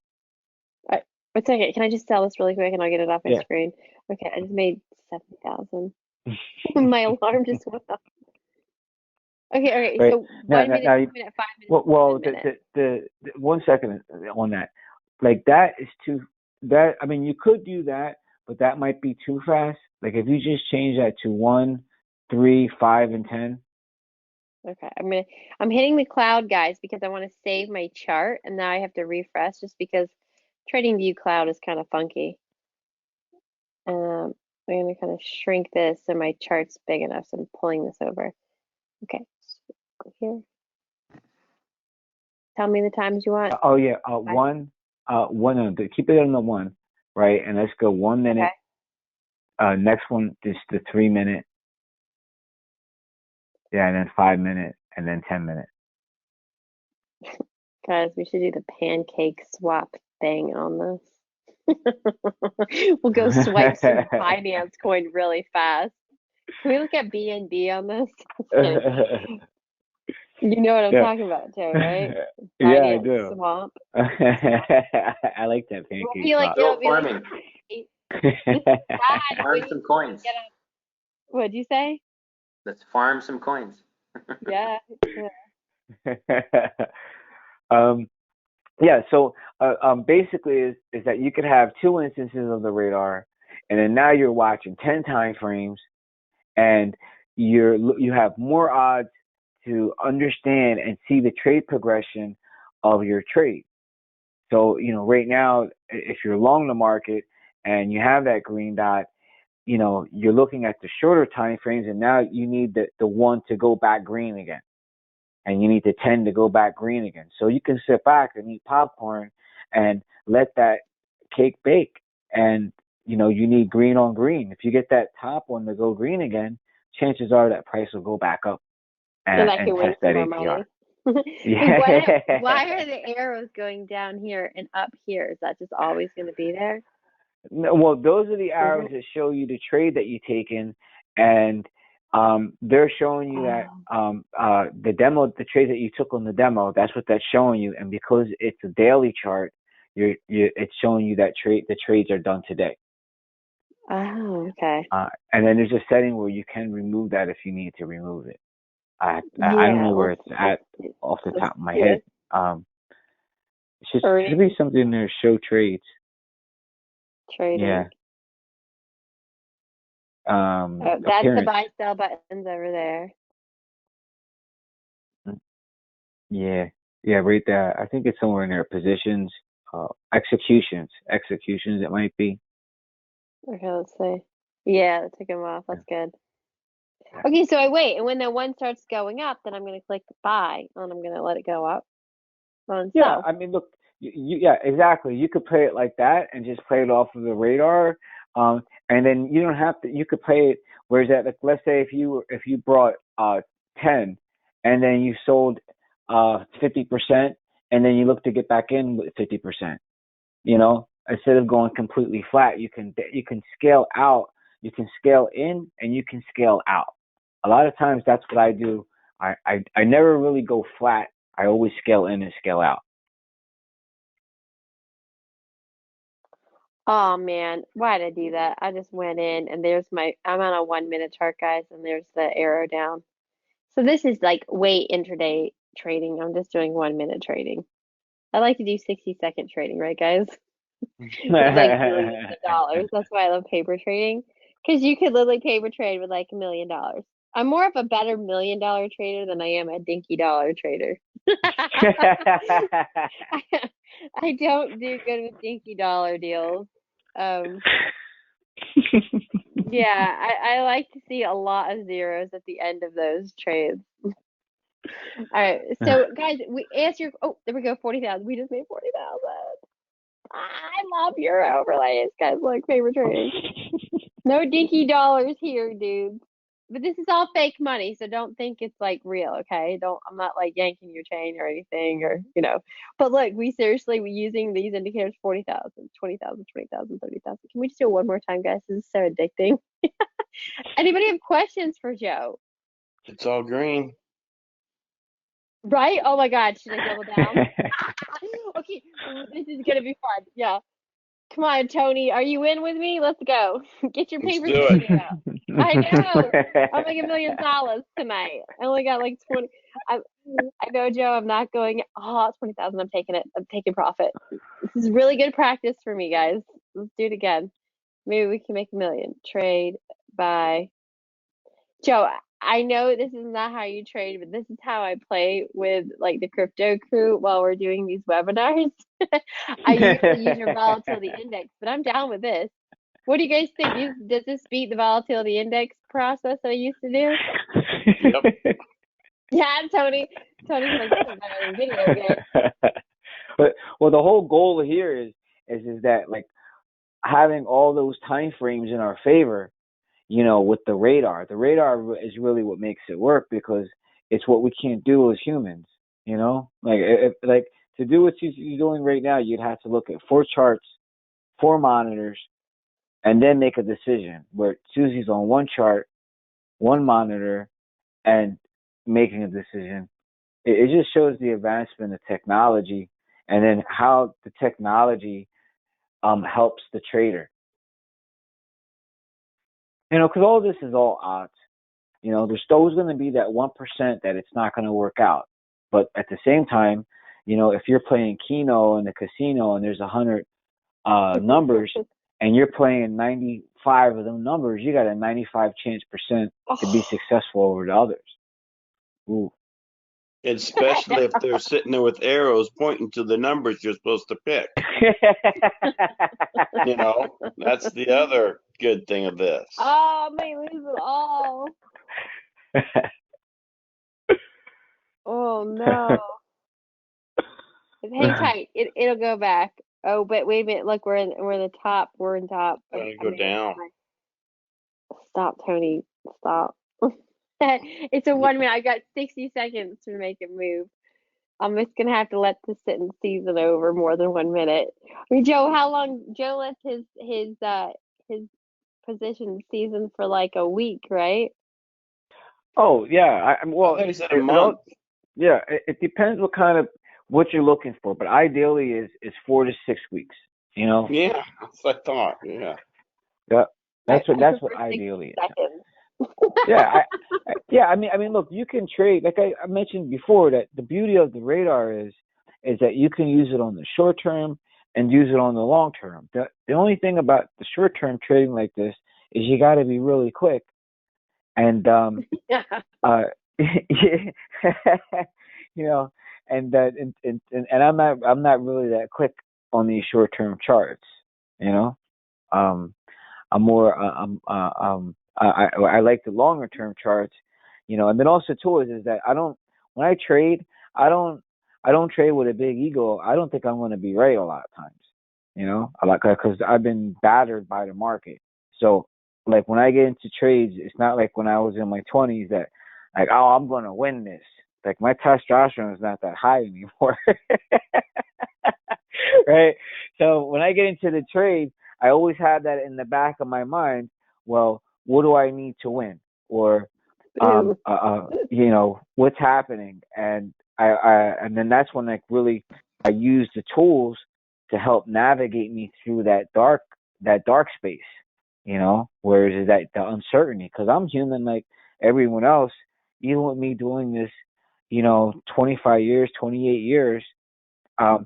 right. Wait a second. Can I just sell this really quick and I'll get it off my screen? Okay, I just made 70,000. My alarm just went off. Okay. Right. So now, 1 minute, 2 minute, 5 minutes. Well, the 1 second on that. Like that is too. That, I mean, you could do that, but that might be too fast. Like if you just change that to 1, 3, 5, and 10. Okay, I'm hitting the cloud, guys, because I want to save my chart, and now I have to refresh just because TradingView Cloud is kind of funky. I'm going to kind of shrink this so my chart's big enough, so I'm pulling this over. Okay, so go here. Tell me the times you want. Oh yeah, 1. Keep it on the 1, right? And let's go 1 minute. Okay. Next one is the 3 minute. Yeah, and then 5 minute, and then 10 minute. Guys, we should do the pancake swap thing on this. We'll go swipe some Binance coin really fast. Can we look at BNB on this? You know what I'm talking about, too, right? Yeah, I do. Swamp. I like that pancake swap. Farming. Farm some coins. What'd you say? Let's farm some coins. Yeah. Yeah. So basically is that you could have 2 instances of the radar, and then now you're watching 10 time frames, and you have more odds to understand and see the trade progression of your trade. So right now, if you're long the market and you have that green dot, you're looking at the shorter time frames, and now you need the 1 to go back green again, and you need the 10 to go back green again. So you can sit back and eat popcorn and let that cake bake. And you need green on green. If you get that top one to go green again, chances are that price will go back up and test that APR. Yeah. Why are the arrows going down here and up here? Is that just always going to be there? No, well, those are the arrows that show you the trade that you've taken, and they're showing you that the demo, the trade that you took on the demo, that's what that's showing you. And because it's a daily chart, it's showing you that the trades are done today. Oh, okay. And then there's a setting where you can remove that if you need to remove it. I don't know where it's at off the top of my head. It should be something there. Show trades. Trading. Yeah. That's the buy sell buttons over there. Yeah, right there. I think it's somewhere in there. Positions, executions. It might be. Okay, let's see. Yeah, I took them off. That's good. Okay, so I wait, and when the one starts going up, then I'm going to click buy, and I'm going to let it go up. Yeah, I mean, look, yeah, exactly. You could play it like that and just play it off of the radar, and then you don't have to. You could play it. Whereas that, like, let's say if you brought 10, and then you sold 50%, and then you look to get back in with 50%. You know, instead of going completely flat, you can scale out. You can scale in and you can scale out. A lot of times that's what I do. I never really go flat. I always scale in and scale out. Oh man, why did I do that? I just went in and I'm on a 1 minute chart, guys, and there's the arrow down. So this is like way intraday trading. I'm just doing 1 minute trading. I like to do 60-second trading, right, guys? With like millions of dollars. That's why I love paper trading. Because you could literally paper trade with like $1 million. I'm more of a better $1 million trader than I am a dinky dollar trader. I don't do good with dinky dollar deals. Yeah, I like to see a lot of zeros at the end of those trades. All right, so guys, there we go, 40,000. We just made 40,000. I love your overlays, guys. Like paper trading. No dinky dollars here, dudes. But this is all fake money, so don't think it's like real, okay? I'm not like yanking your chain or anything, or But look, we using these indicators 40,000, 20,000, 20,000, 30,000. Can we just do it one more time, guys? This is so addicting. Anybody have questions for Joe? It's all green. Right? Oh my God, should I double down? Okay, this is gonna be fun. Yeah. Come on, Tony. Are you in with me? Let's go. Get your Let's paper do trading it. out. I know. I'll make $1 million tonight. I only got like 20. I know, Joe. I'm not going. Oh, 20,000. I'm taking it. I'm taking profit. This is really good practice for me, guys. Let's do it again. Maybe we can make $1 million. Trade, buy. Joe, I know this is not how you trade, but this is how I play with like the crypto crew while we're doing these webinars. I usually use your volatility index, but I'm down with this. What do you guys think? Does this beat the volatility index process that I used to do? Yep. Yeah, Tony. Tony's like, this is better than video game. But the whole goal here is that, like, having all those time frames in our favor, with the radar. The radar is really what makes it work, because it's what we can't do as humans. Like to do what you're doing right now, you'd have to look at 4 charts, 4 monitors, and then make a decision. Where Susie's on 1 chart, 1 monitor, and making a decision. It just shows the advancement of technology, and then how the technology helps the trader. Because all this is all odds. There's always going to be that 1% that it's not going to work out. But at the same time, if you're playing Keno in the casino and there's 100 numbers and you're playing 95 of them numbers, you got a 95% to be successful over the others. Ooh. Especially if they're sitting there with arrows pointing to the numbers you're supposed to pick. That's the other good thing of this. Oh, I may lose it all. Oh no. Hang tight. It'll go back. Oh, but wait a minute. Look, we're in the top. We're in top. Go down. Stop, Tony. Stop. It's a 1 minute. I got 60 seconds to make it move. I'm just gonna have to let this sit and season over more than 1 minute. I mean, Joe, how long? Joe lets his position season for like a week, right? Oh yeah, I well, thought he said a it all, month. yeah, it depends what you're looking for, but ideally is 4 to 6 weeks. You know, Yeah, that's what I thought. Yeah. yeah, I that's what prefer 60 ideally is. seconds. Yeah, yeah, I mean, look, you can trade like I mentioned before that the beauty of the radar is that you can use it on the short term and use it on the long term. The only thing about the short term trading like this is you got to be really quick and Yeah. uh you know and that and I'm not really that quick on these short term charts, you know. um I'm more I like the longer term charts, you know. And then also too is that I don't when I trade I don't I don't trade with a big ego. I don't think I'm going to be right a lot of times, you know. I like because I've been battered by the market. So like when I get into trades, it's not like when I was in my 20s that like, oh, I'm going to win this. Like my testosterone is not that high anymore. Right? So when I get into the trade, I always have that in the back of my mind. Well, what do I need to win? Or, Ooh. you know, what's happening? And and then that's when like really I use the tools to help navigate me through that dark space, you know, where is that the uncertainty? Because I'm human like everyone else. Even with me doing this, you know, 25 years, 28 years, I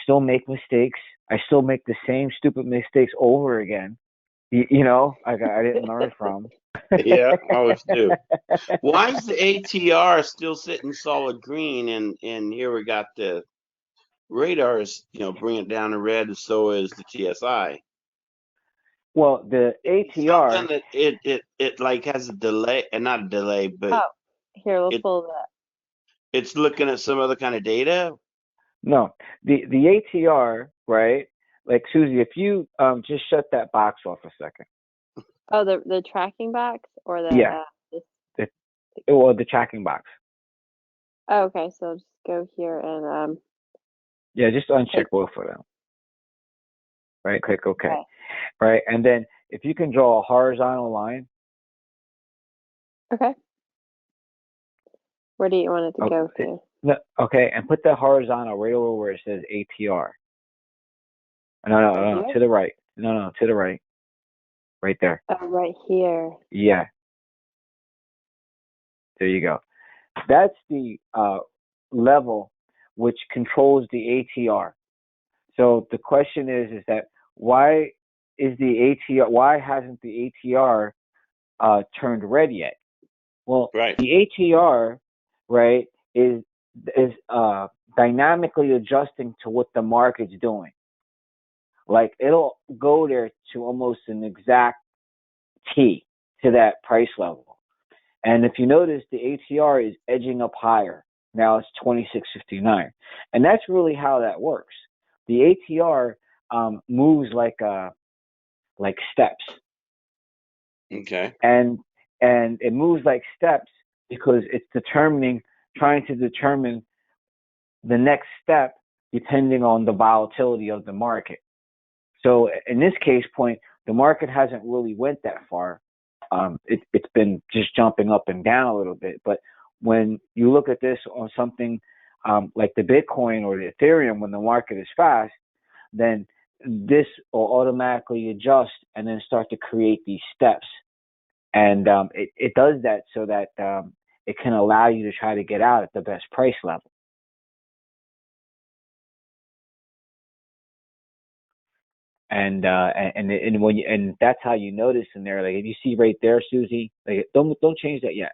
still make mistakes. I still make the same stupid mistakes over again. You know, like I didn't learn from. Yeah, I always do. Why is the ATR still sitting solid green, and here we got the radars, bring it down to red, and so is the TSI. Well, the It's something ATR, that it like has a delay, and not a delay, but Oh, here, we'll it pull that. it's looking at some other kind of data. no, the ATR, right? Like Susie, if you just shut that box off a second. Oh, the tracking box or the Yeah, this. the, well, the tracking box. Oh, okay, so just go here and Yeah, just uncheck take. both of them. Right, click OK. Okay. Right, and then if you can draw a horizontal line. Okay. Where do you want it to go Okay, to? no, okay, and put the horizontal right over where it says ATR. No, no, Right no, here? to the right. No, no, to the right. Right there. Oh, right here. Yeah, there you go. That's the level which controls the ATR. So the question is that why is the ATR? Why hasn't the ATR turned red yet? Well, Right. the ATR, right, is dynamically adjusting to what the market's doing. Like it'll go there to almost an exact T to that price level. And if you notice, the ATR is edging up higher. Now it's 26.59, and that's really how that works. The ATR moves like steps, Okay. and it moves like steps because it's trying to determine the next step depending on the volatility of the market. So in this case point, the market hasn't really went that far. It's been just jumping up and down a little bit. But when you look at this on something like the Bitcoin or the Ethereum, when the market is fast, then this will automatically adjust and then start to create these steps. And it does that so that it can allow you to try to get out at the best price level. And when that's how you notice in there. Like if you see right there, Susie, like don't change that yet.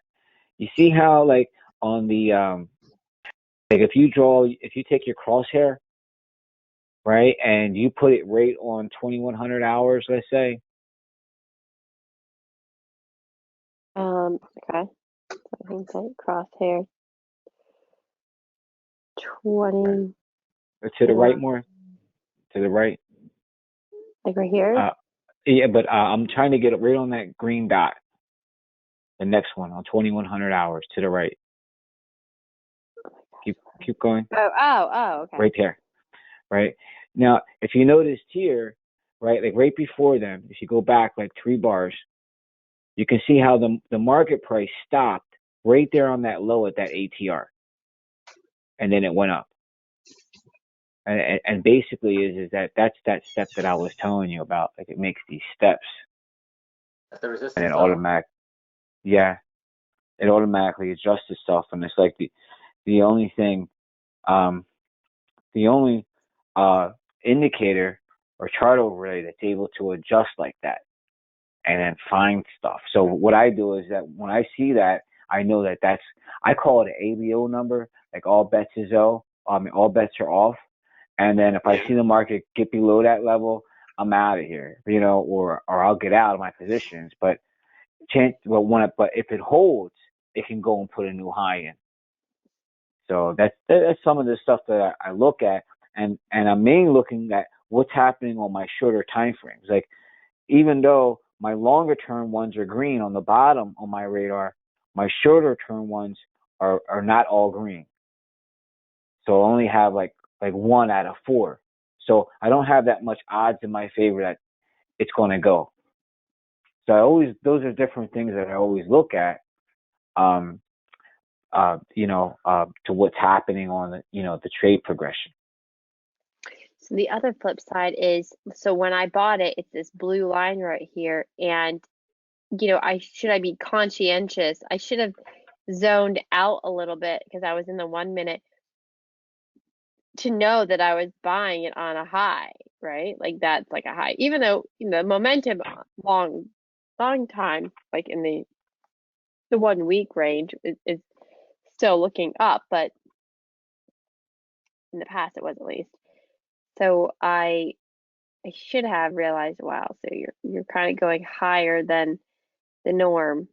You see how like on the like if you take your crosshair, right, and you put it right on 2100 hours, let's say. Okay. So I think that crosshair 20. To the right more, to the right. Like right here? Yeah, but I'm trying to get it right on that green dot. The next one on 2100 hours to the right. Keep going. Okay. Right there. Right now, if you noticed here, right, like right before them, if you go back like 3 bars, you can see how the market price stopped right there on that low at that ATR, and then it went up. And basically is that's that step that I was telling you about. Like it makes these steps, That's the and resistance it level. yeah, it automatically adjusts itself, and it's like the only thing, um, the only indicator or chart overlay that's able to adjust like that and then find stuff. So what I do is that when I see that, I know that I call it an ABO number, like all bets is all bets are off. And then if I Yeah. see the market get below that level, I'm out of here, or I'll get out of my positions. But but if it holds, it can go and put a new high in. So that's some of the stuff that I look at, and I'm mainly looking at what's happening on my shorter time frames. Like even though my longer term ones are green on the bottom on my radar, my shorter term ones are not all green. So I only have like 1 out of 4. So I don't have that much odds in my favor that it's going to go. So those are different things that I always look at, um, to what's happening on the trade progression. So the other flip side is, so when I bought it, it's this blue line right here, and I be conscientious. I should have zoned out a little bit because I was in the 1 minute to know that I was buying it on a high, right? Like that's like a high, even though momentum long time, like in the 1 week range is still looking up, but in the past it was at least. So I should have realized, wow, so you're kind of going higher than the norm.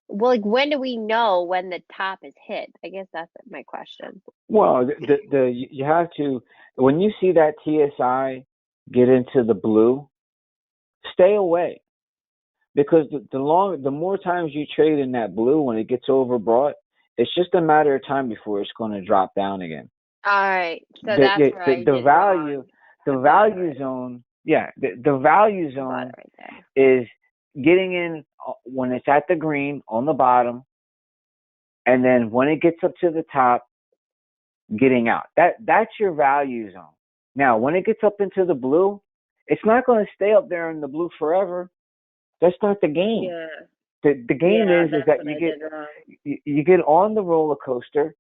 Well, like when do we know when the top is hit? I guess that's my question. Well, you have to, when you see that TSI get into the blue, stay away, because the more times you trade in that blue, when it gets overbought, it's just a matter of time before it's going to drop down again. All right, so The that's where I the did value wrong. the value zone, yeah, the value I bought zone it right there. is getting in when it's at the green on the bottom, and then when it gets up to the top, getting out. That's your value zone. Now, when it gets up into the blue, it's not going to stay up there in the blue forever. That's not the game. Yeah, The game yeah, is that's that what I did wrong. you get on the roller coaster,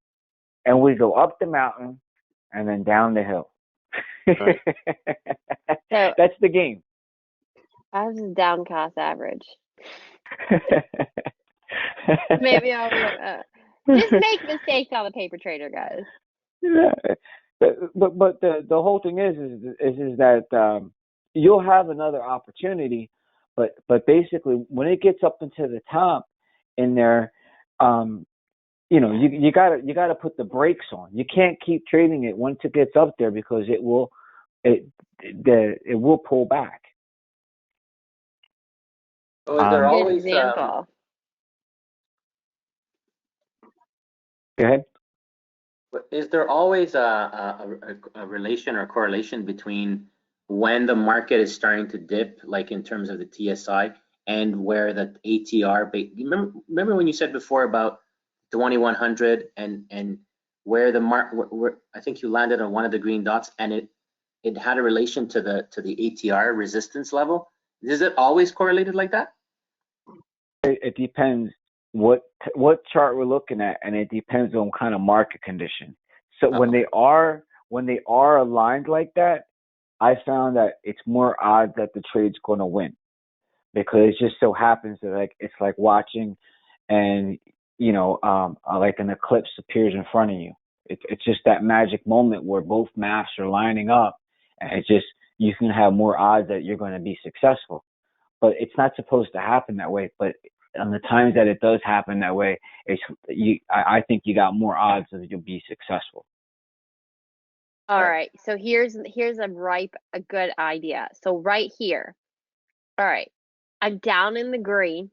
and we go up the mountain and then down the hill. Right. So That's the game. I was just down cost average. Maybe I'll just make mistakes on the paper trader, guys. Yeah. But the whole thing is that you'll have another opportunity, but basically when it gets up into the top in there, you gotta put the brakes on. You can't keep trading it once it gets up there, because it will pull back. So is there Good always example. Go ahead. a relation or correlation between when the market is starting to dip, like in terms of the TSI, and where the ATR? Remember when you said before about 2100 and where I think you landed on one of the green dots, and it had a relation to the ATR resistance level. Is it always correlated like that? It depends what chart we're looking at, and it depends on kind of market condition. So when they are aligned like that, I found that it's more odds that the trade's going to win, because it just so happens that it's like watching, and like an eclipse appears in front of you. It's just that magic moment where both maps are lining up, and you can have more odds that you're going to be successful. But it's not supposed to happen that way. But on the times that it does happen that way, I think you got more odds that you'll be successful. All right, so here's a good idea. So right here, all right, I'm down in the green.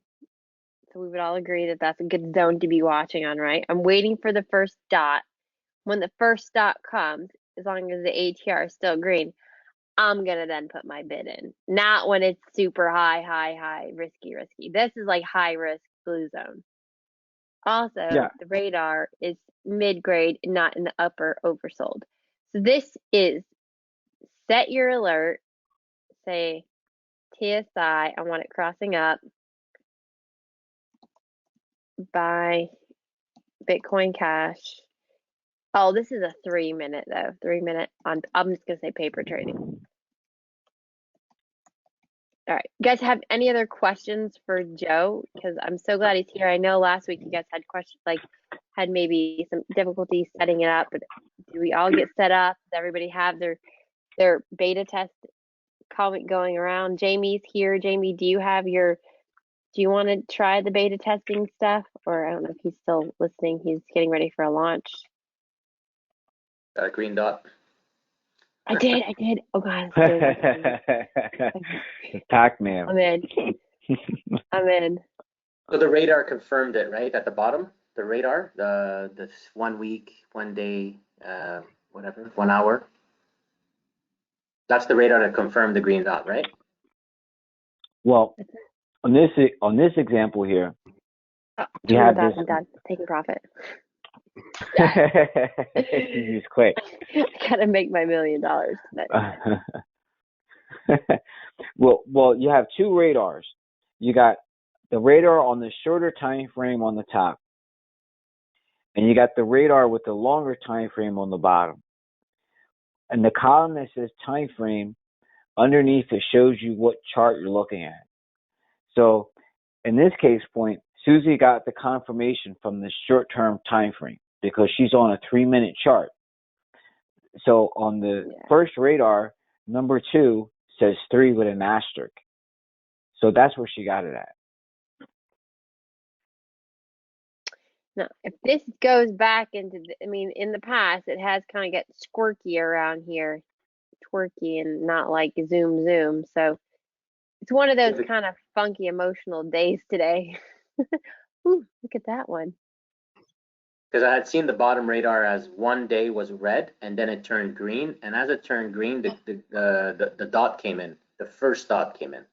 So we would all agree that that's a good zone to be watching on, right? I'm waiting for the first dot. When the first dot comes, as long as the ATR is still green, I'm gonna then put my bid in. Not when it's super high, risky. This is like high risk blue zone. Also, Yeah. the radar is mid-grade, not in the upper oversold. So this is set your alert, say TSI, I want it crossing up, buy Bitcoin Cash. Oh, this is a 3-minute though. 3-minute on, I'm just gonna say paper trading. All right. You guys have any other questions for Joe? Because I'm so glad he's here. I know last week you guys had questions, like had maybe some difficulty setting it up, but do we all get set up? Does everybody have their beta test comment going around? Jamie's here. Jamie, do you want to try the beta testing stuff? Or I don't know if he's still listening. He's getting ready for a launch. Got a green dot. I did. Oh God. Pac-Man. I'm in. So the radar confirmed it, right? At the bottom, the radar, the 1 week, 1 day, whatever, 1 hour. That's the radar that confirmed the green dot, right? Well, on this example here, we have this. I'm done. Taking profit. He's quick. I gotta make my $1 million today. Well, you have two radars. You got the radar on the shorter time frame on the top, and you got the radar with the longer time frame on the bottom. And the column that says time frame, underneath it shows you what chart you're looking at. So in this case point, Susie got the confirmation from the short-term time frame because she's on a 3-minute chart. So on the first radar, number 2 says 3 with an asterisk. So that's where she got it at. Now, if this goes back into, in the past, it has kind of got squirky around here, twerky and not like zoom. So it's one of those kind of funky emotional days today. Ooh, look at that one. Because I had seen the bottom radar as 1 day was red and then it turned green. And as it turned green, the dot came in. The first dot came in.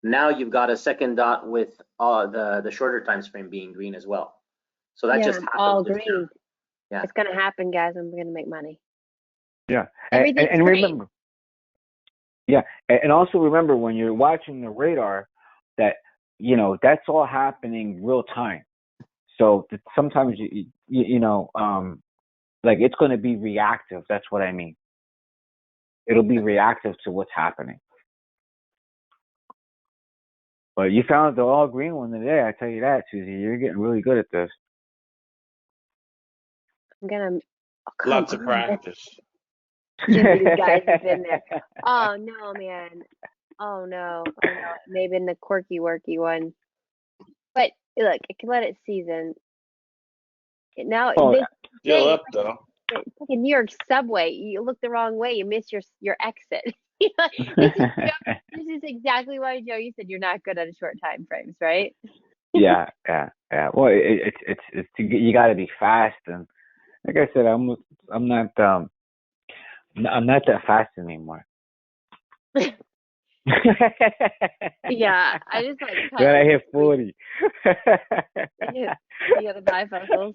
Now you've got a second dot with the shorter time frame being green as well. So that just happened. All green. Yeah. It's going to happen, guys, and we're going to make money. Yeah. And remember, and also remember when you're watching the radar that, that's all happening real time. So sometimes, like it's going to be reactive. That's what I mean. It'll be reactive to what's happening. But you found the all green one today. I tell you that, Susie. You're getting really good at this. I'm going to. Lots of practice. These guys have been there. Oh, no, man. Oh, no. Maybe in the quirky, worky one. But look, it can let it season. Now, Still up, though. It's like a New York subway. You look the wrong way, you miss your exit. This is exactly why, Joe, you said you're not good at short time frames, right? Yeah. Well, it's you got to be fast, and like I said, I'm not that fast anymore. Yeah, I just like. Then I hit 40. You got the bifocals.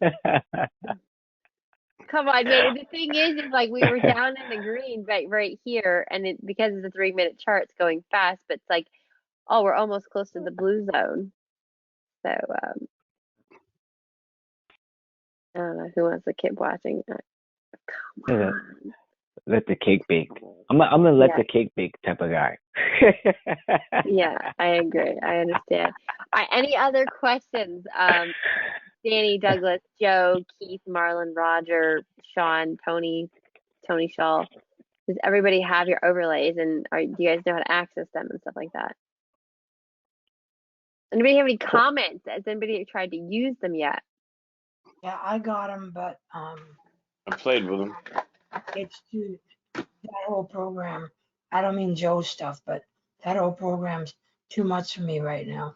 Come on, man. The thing is like we were down in the green right here, and because it's a 3-minute chart, it's going fast. But it's like, oh, we're almost close to the blue zone. So I don't know who wants to keep watching. Come on. Let the cake bake. I'm gonna let the cake bake type of guy. Yeah, I agree. I understand. All right, any other questions? Danny, Douglas, Joe, Keith, Marlon, Roger, Sean, Tony Shaw. Does everybody have your overlays, and do you guys know how to access them and stuff like that? Anybody have any comments? Has anybody tried to use them yet? Yeah, I got them, but I played with them. it's that whole program. I don't mean Joe's stuff, but that whole program's too much for me right now.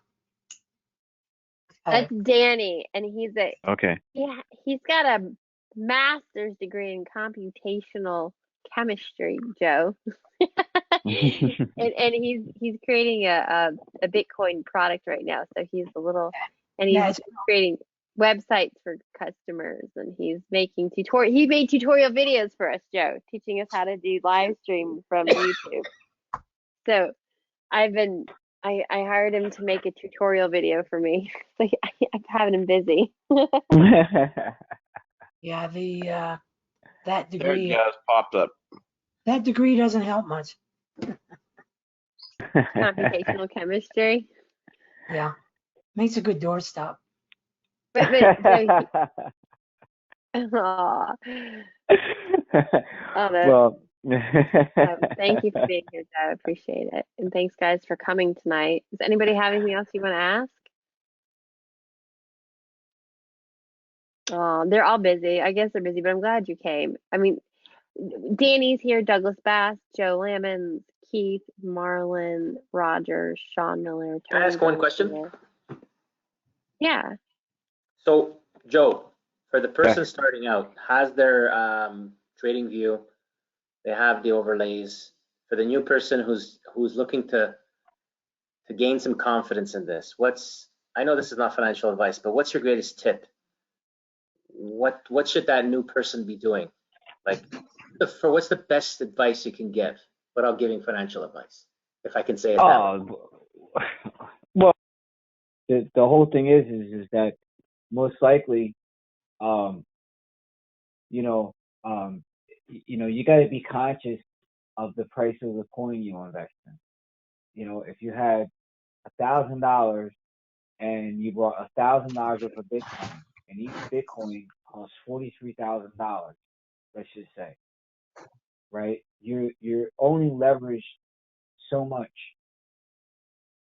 That's Danny, and he's okay. Yeah, he's got a master's degree in computational chemistry, Joe. and he's creating a Bitcoin product right now. So he's he's creating websites for customers, and he's making tutorial. He made tutorial videos for us, Joe, teaching us how to do live stream from YouTube. So I hired him to make a tutorial video for me. So I'm having him busy. Yeah, that There it degree goes, popped up. doesn't help much. Computational chemistry. Yeah, makes a good doorstop. But Joe, aw. Oh, Well, thank you for being here, Joe. I appreciate it. And thanks, guys, for coming tonight. Does anybody have anything else you want to ask? Oh, they're all busy. I guess they're busy, but I'm glad you came. I mean, Danny's here, Douglas Bass, Joe Lammons, Keith, Marlon, Roger, Sean Miller, Can I Tony ask one question? Garcia. Yeah. So, Joe, for the person Yeah. starting out, has their trading view, they have the overlays. For the new person who's looking to gain some confidence in this, I know this is not financial advice, but what's your greatest tip? What should that new person be doing? Like, what's the best advice you can give without giving financial advice, if I can say it that way? Well, the whole thing is that most likely, um, you know, you got to be conscious of the price of the coin you invest in. If you had $1,000 and you bought $1,000 worth of Bitcoin, and each Bitcoin costs $43,000, let's just say, right? You're only leveraged so much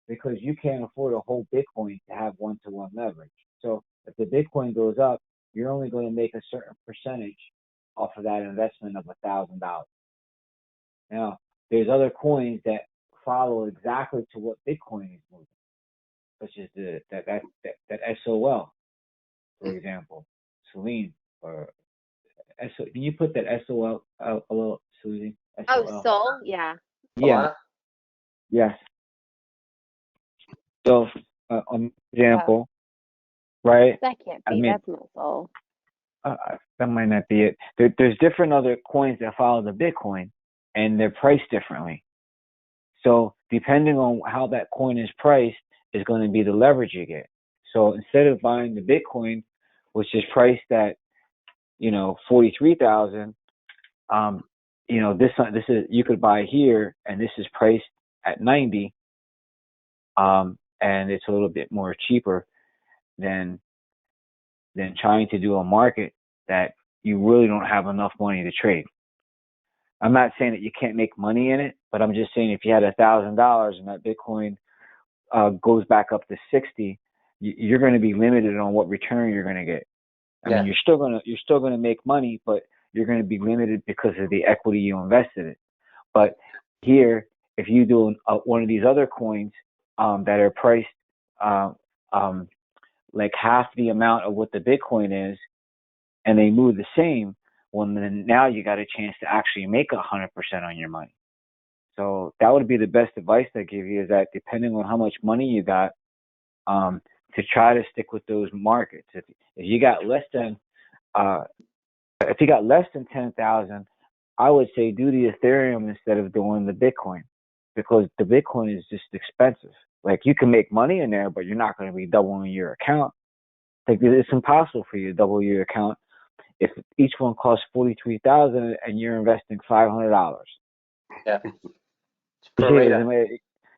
because you can't afford a whole Bitcoin to have one-to-one leverage. So if the Bitcoin goes up, you're only going to make a certain percentage off of that investment of $1,000. Now, there's other coins that follow exactly to what Bitcoin is moving, such as that SOL, for example, Celine, or SO. Can you put that SOL a little, Susie? Oh, SOL. Soul? Yeah. Yeah. Yes. So, example, right? That can't I be. mean, That's not Soul. that might not be it. There's different other coins that follow the Bitcoin, and they're priced differently. So depending on how that coin is priced is going to be the leverage you get. So instead of buying the Bitcoin, which is priced at 43,000, this is, you could buy here, and this is priced at 90, and it's a little bit more cheaper than trying to do a market that you really don't have enough money to trade. I'm not saying that you can't make money in it, but I'm just saying if you had $1,000 and that Bitcoin goes back up to 60, you're going to be limited on what return you're going to get. I mean, you're still going to make money, but you're going to be limited because of the equity you invested in. But here, if you do one of these other coins that are priced like half the amount of what the Bitcoin is, and they move the same, well, then now you got a chance to actually make 100% on your money. So that would be the best advice I give you, is that depending on how much money you got, to try to stick with those markets. If you got less than 10,000, I would say do the Ethereum instead of doing the Bitcoin, because the Bitcoin is just expensive. Like, you can make money in there, but you're not going to be doubling your account. Like, it's impossible for you to double your account if each one costs 43,000 and you're investing $500. Yeah. It's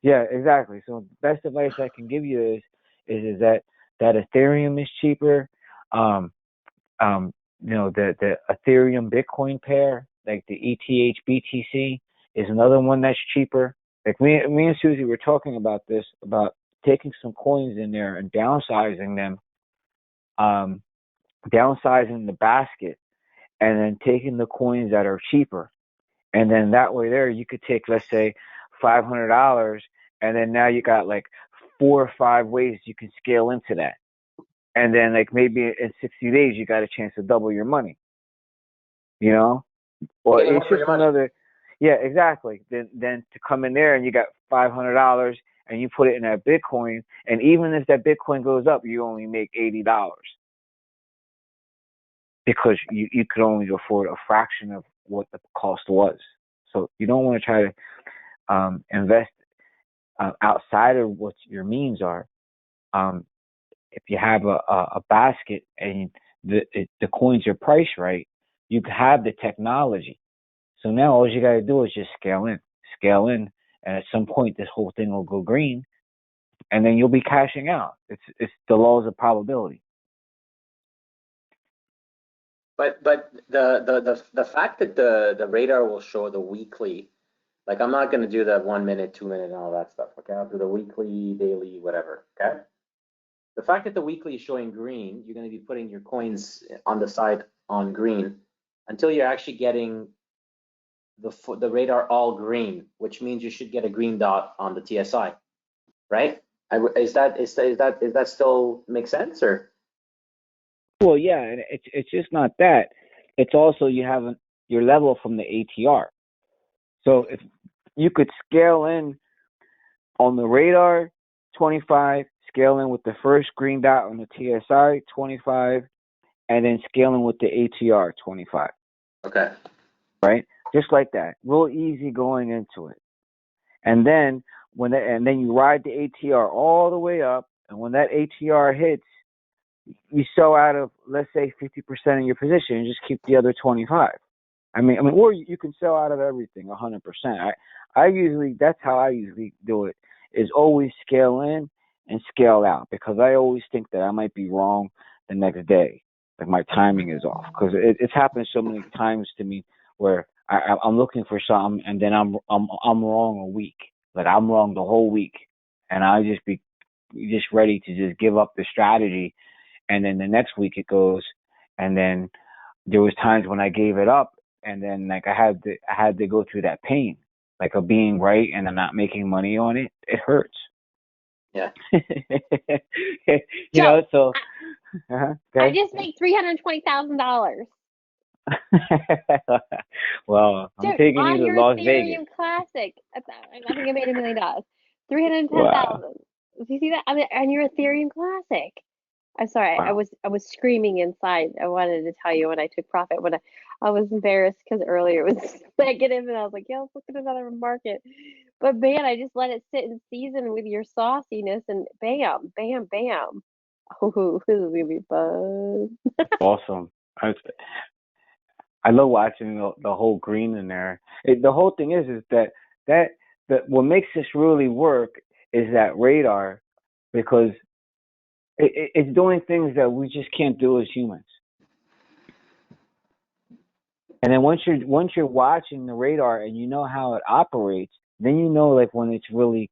Yeah, exactly. So the best advice I can give you is that Ethereum is cheaper. The Ethereum Bitcoin pair, like the ETH BTC, is another one that's cheaper. Like, me and Susie were talking about this, about taking some coins in there and downsizing them, downsizing the basket, and then taking the coins that are cheaper. And then that way there, you could take, let's say, $500, and then now you got like 4 or 5 ways you can scale into that. And then, like, maybe in 60 days, you got a chance to double your money, Or it's just another, yeah, exactly. Then to come in there and you got $500 and you put it in that Bitcoin, and even if that Bitcoin goes up, you only make $80. because you could only afford a fraction of what the cost was. So you don't want to try to invest outside of what your means are. If you have a basket and the coins are priced right, you have the technology. So now all you got to do is just scale in, and at some point this whole thing will go green, and then you'll be cashing out. It's the laws of probability. But the fact that the radar will show the weekly, like I'm not going to do the 1 minute, 2 minute, and all that stuff. Okay, I'll do the weekly, daily, whatever. Okay. The fact that the weekly is showing green, you're going to be putting your coins on the side on green until you're actually getting the radar all green, which means you should get a green dot on the TSI, right? Is that still make sense or? Well, yeah, and it's just not that. It's also you have your level from the ATR. So if you could scale in on the radar, 25, scale in with the first green dot on the TSI, 25, and then scaling with the ATR, 25. Okay. Right? Just like that. Real easy going into it. And then then you ride the ATR all the way up, and when that ATR hits, you sell out of, let's say, 50% of your position and just keep the other 25. I mean, or you can sell out of everything 100%. That's how I usually do it, is always scale in and scale out, because I always think that I might be wrong the next day, like my timing is off, because it's happened so many times to me where I'm looking for something and then I'm wrong a week, like I'm wrong the whole week, and I just be just ready to just give up the strategy, and then the next week it goes, and then there was times when I gave it up, and then like I had to go through that pain, like of being right and I'm not making money on it. It hurts. Yeah. You know, so I just make $320,000. Well, I'm Dude, taking you on to your Las Ethereum Vegas. Classic. I think I made $1 million. 310,000. Wow. Do you see that? I mean, on your Ethereum Classic. I'm sorry. Wow. I was screaming inside. I wanted to tell you when I took profit. When I was embarrassed because earlier it was negative, and I was like, yeah, let's look at another market. But man, I just let it sit and season with your sauciness, and bam, bam, bam. Oh, this is gonna be fun. Awesome. I love watching the whole green in there. The whole thing is that what makes this really work is that radar, because it's doing things that we just can't do as humans. And then once you're watching the radar and you know how it operates, then you know like when it's really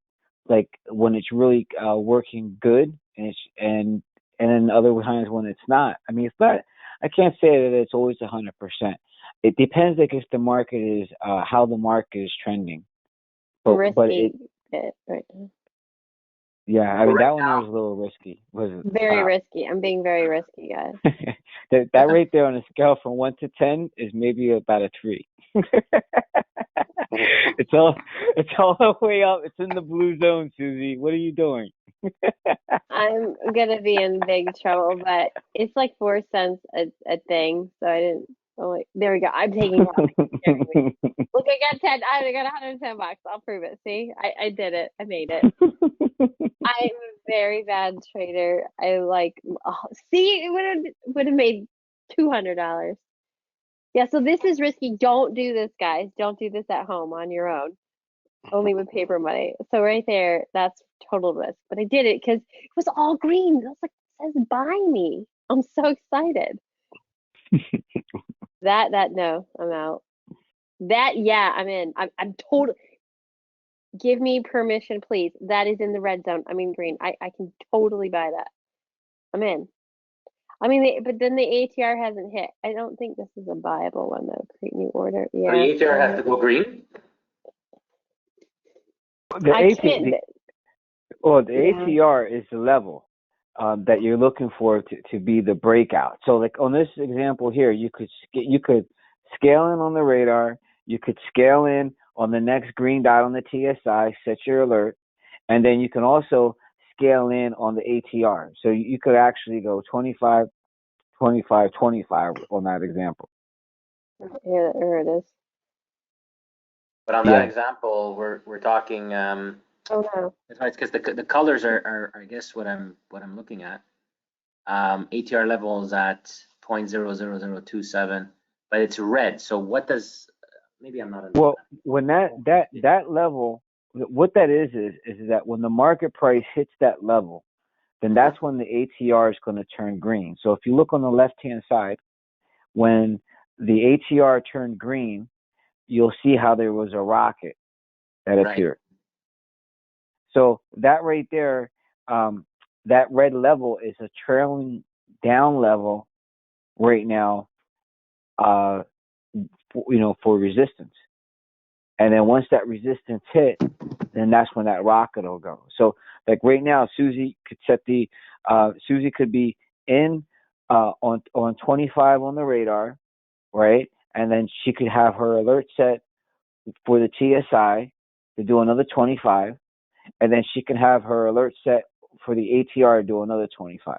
working good, and then other times when it's not. I mean, it's not. I can't say that it's always 100%. It depends, like, if the market is how the market is trending. But Risky bit right now. yeah, I mean that one there was a little risky. Was it? Very risky. I'm being very risky, guys. That right there on a scale from 1 to 10 is maybe about a 3. It's all the way up. It's in the blue zone, Susie. What are you doing? I'm gonna be in big trouble, but it's like 4 cents a thing, so I didn't. Oh wait, there we go. I'm taking profit. Look, I got 10. I got $110. I'll prove it. See, I did it. I made it. I'm a very bad trader. I like. See, it would have made $200. Yeah, so this is risky. Don't do this, guys. Don't do this at home on your own. Only with paper money. So right there, that's total risk. But I did it because it was all green. It was like, it says buy me. I'm so excited. No, I'm out. Yeah, I'm in. I'm total. Give me permission, please. That is in the red zone. I mean green. I can totally buy that. I'm in. I mean, but then the ATR hasn't hit. I don't think this is a viable one though. Create new order. So Yeah. the ATR has to go green? The I can't. ATR is the level that you're looking for to be the breakout. So, like on this example here, you could scale in on the radar. You could scale in on the next green dot on the TSI, set your alert, and then you can also scale in on the ATR. So you could actually go 25, 25, 25 on that example. Here it is. But on that example, we're talking. Oh no. It's because the colors are I guess what I'm looking at. ATR levels at 0.00027, but it's red. So what does? Maybe I'm not. Well, when that level, what that is that when the market price hits that level, then that's when the ATR is going to turn green. So if you look on the left-hand side, when the ATR turned green, you'll see how there was a rocket that appeared. So that right there, that red level is a trailing down level right now, for resistance. And then once that resistance hit, then that's when that rocket will go. So like right now, Susie could be in on 25 on the radar, right? And then she could have her alert set for the TSI to do another 25, and then she can have her alert set for the ATR to do another 25.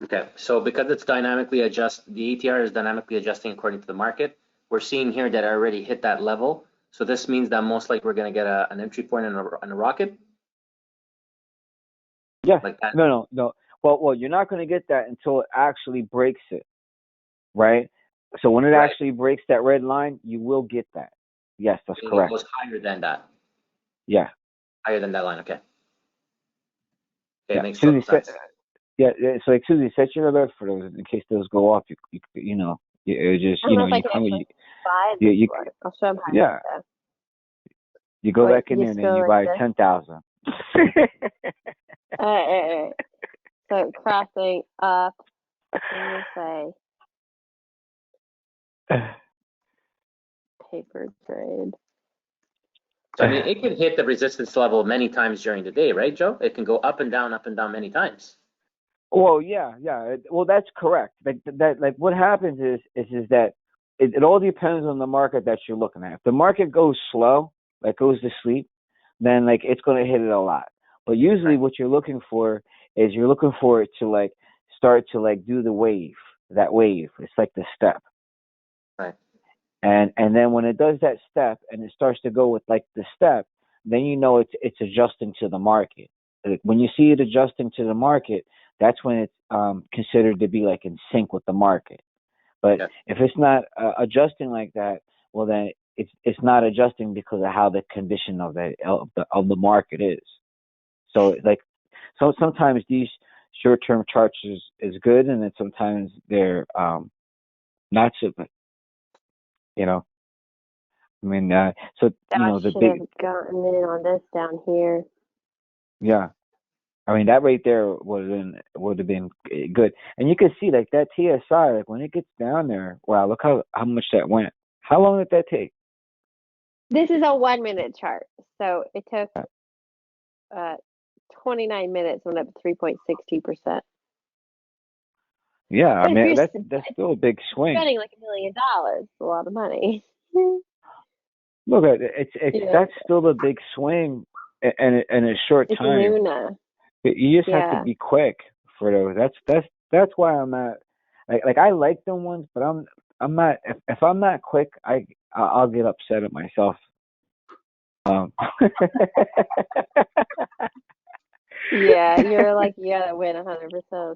Okay, so because it's dynamically the ATR is dynamically adjusting according to the market. We're seeing here that I already hit that level. So this means that most likely we're going to get an entry point in a rocket. Yeah. Like that. No. Well, you're not going to get that until it actually breaks it, right? So when it actually breaks that red line, you will get that. Yes, that's correct. It goes higher than that. Yeah. Higher than that line. Okay. Yeah. Makes sense. So like Susie, set your alert for those in case those go off. I'll show them how. Yeah. You go back in there and then you buy 10,000. So crossing up, let me say, paper trade. So I mean, it can hit the resistance level many times during the day, right, Joe? It can go up and down many times. Well, yeah. Well, that's correct. Like what happens is that it all depends on the market that you're looking at. If the market goes slow, like goes to sleep, then like it's going to hit it a lot. But usually, what you're looking for is it to like start to like do the wave. That wave, it's like the step. Right. And then when it does that step and it starts to go with like the step, then you know it's adjusting to the market. Like when you see it adjusting to the market, that's when it's considered to be like in sync with the market. But if it's not adjusting like that, well then it's not adjusting because of how the condition of the market is. So sometimes these short-term charts is good, and then sometimes they're not so good. I mean, so the big. Have gotten in on this down here. Yeah, I mean that right there would have been good, and you can see like that TSI, like when it gets down there. Wow, look how much that went. How long did that take? This is a 1 minute chart, so it took 29 minutes, went up 3.62%. Yeah, I mean that's still a big swing. Spending like $1 million, a lot of money. Look at it. That's still a big swing in a short time. Luna. You just have to be quick for those. That's why I'm not like I like them ones, but I'm not. If I'm not quick, I'll get upset at myself. Yeah, you're like you gotta win 100%.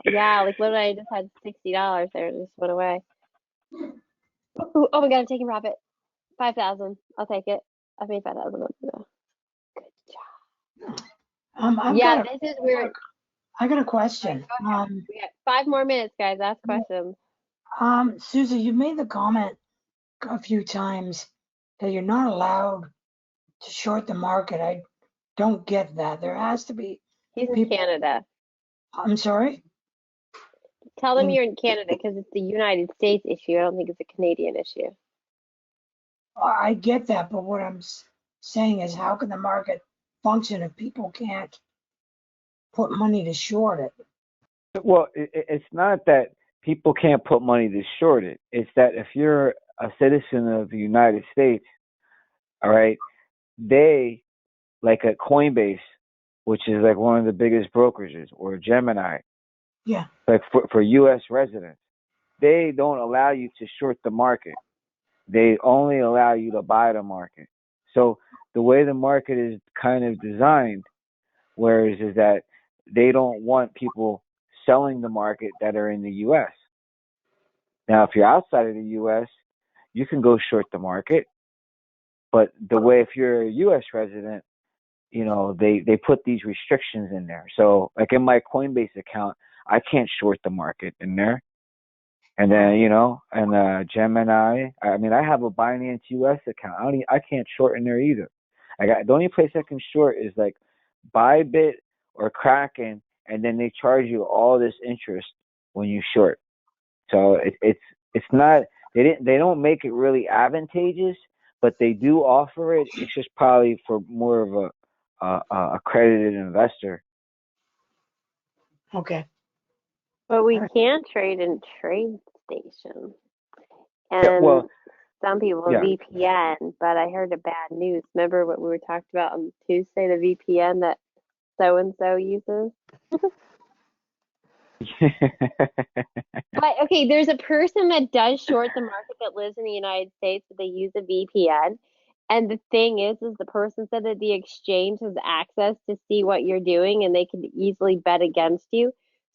Yeah, like literally, I just had $60 there, it just went away. Oh my God, I'm taking profit. 5,000. I'll take it. I made 5,000. Good job. This is weird. I got a question. We got 5 more minutes, guys. Ask questions. Susie, you made the comment a few times that you're not allowed to short the market. I don't get that. There has to be. He's in Canada. I'm sorry? Tell them you're in Canada because it's the United States issue. I don't think it's a Canadian issue. I get that, but what I'm saying is how can the market function if people can't put money to short it? Well, it's not that people can't put money to short it. It's that if you're a citizen of the United States, all right, they, like at Coinbase, which is like one of the biggest brokerages, or Gemini, Yeah. like for U.S. residents, they don't allow you to short the market. They only allow you to buy the market. So the way the market is kind of designed, whereas is that they don't want people selling the market that are in the U.S. Now, if you're outside of the U.S., you can go short the market. But the way, if you're a U.S. resident, they put these restrictions in there. So like in my Coinbase account, I can't short the market in there. And then, and Gemini, I mean, I have a Binance US account. I can't short in there either. The only place I can short is like Bybit or Kraken, and then they charge you all this interest when you short. So it's not, they don't make it really advantageous, but they do offer it. It's just probably for more of a accredited investor. Okay. But we can trade in trade stations. Yeah, And well, some people yeah. VPN, but I heard a bad news. Remember what we were talking about on Tuesday, the VPN that so and so uses? But okay, there's a person that does short the market that lives in the United States, but they use a VPN. And the thing is the person said that the exchange has access to see what you're doing and they can easily bet against you.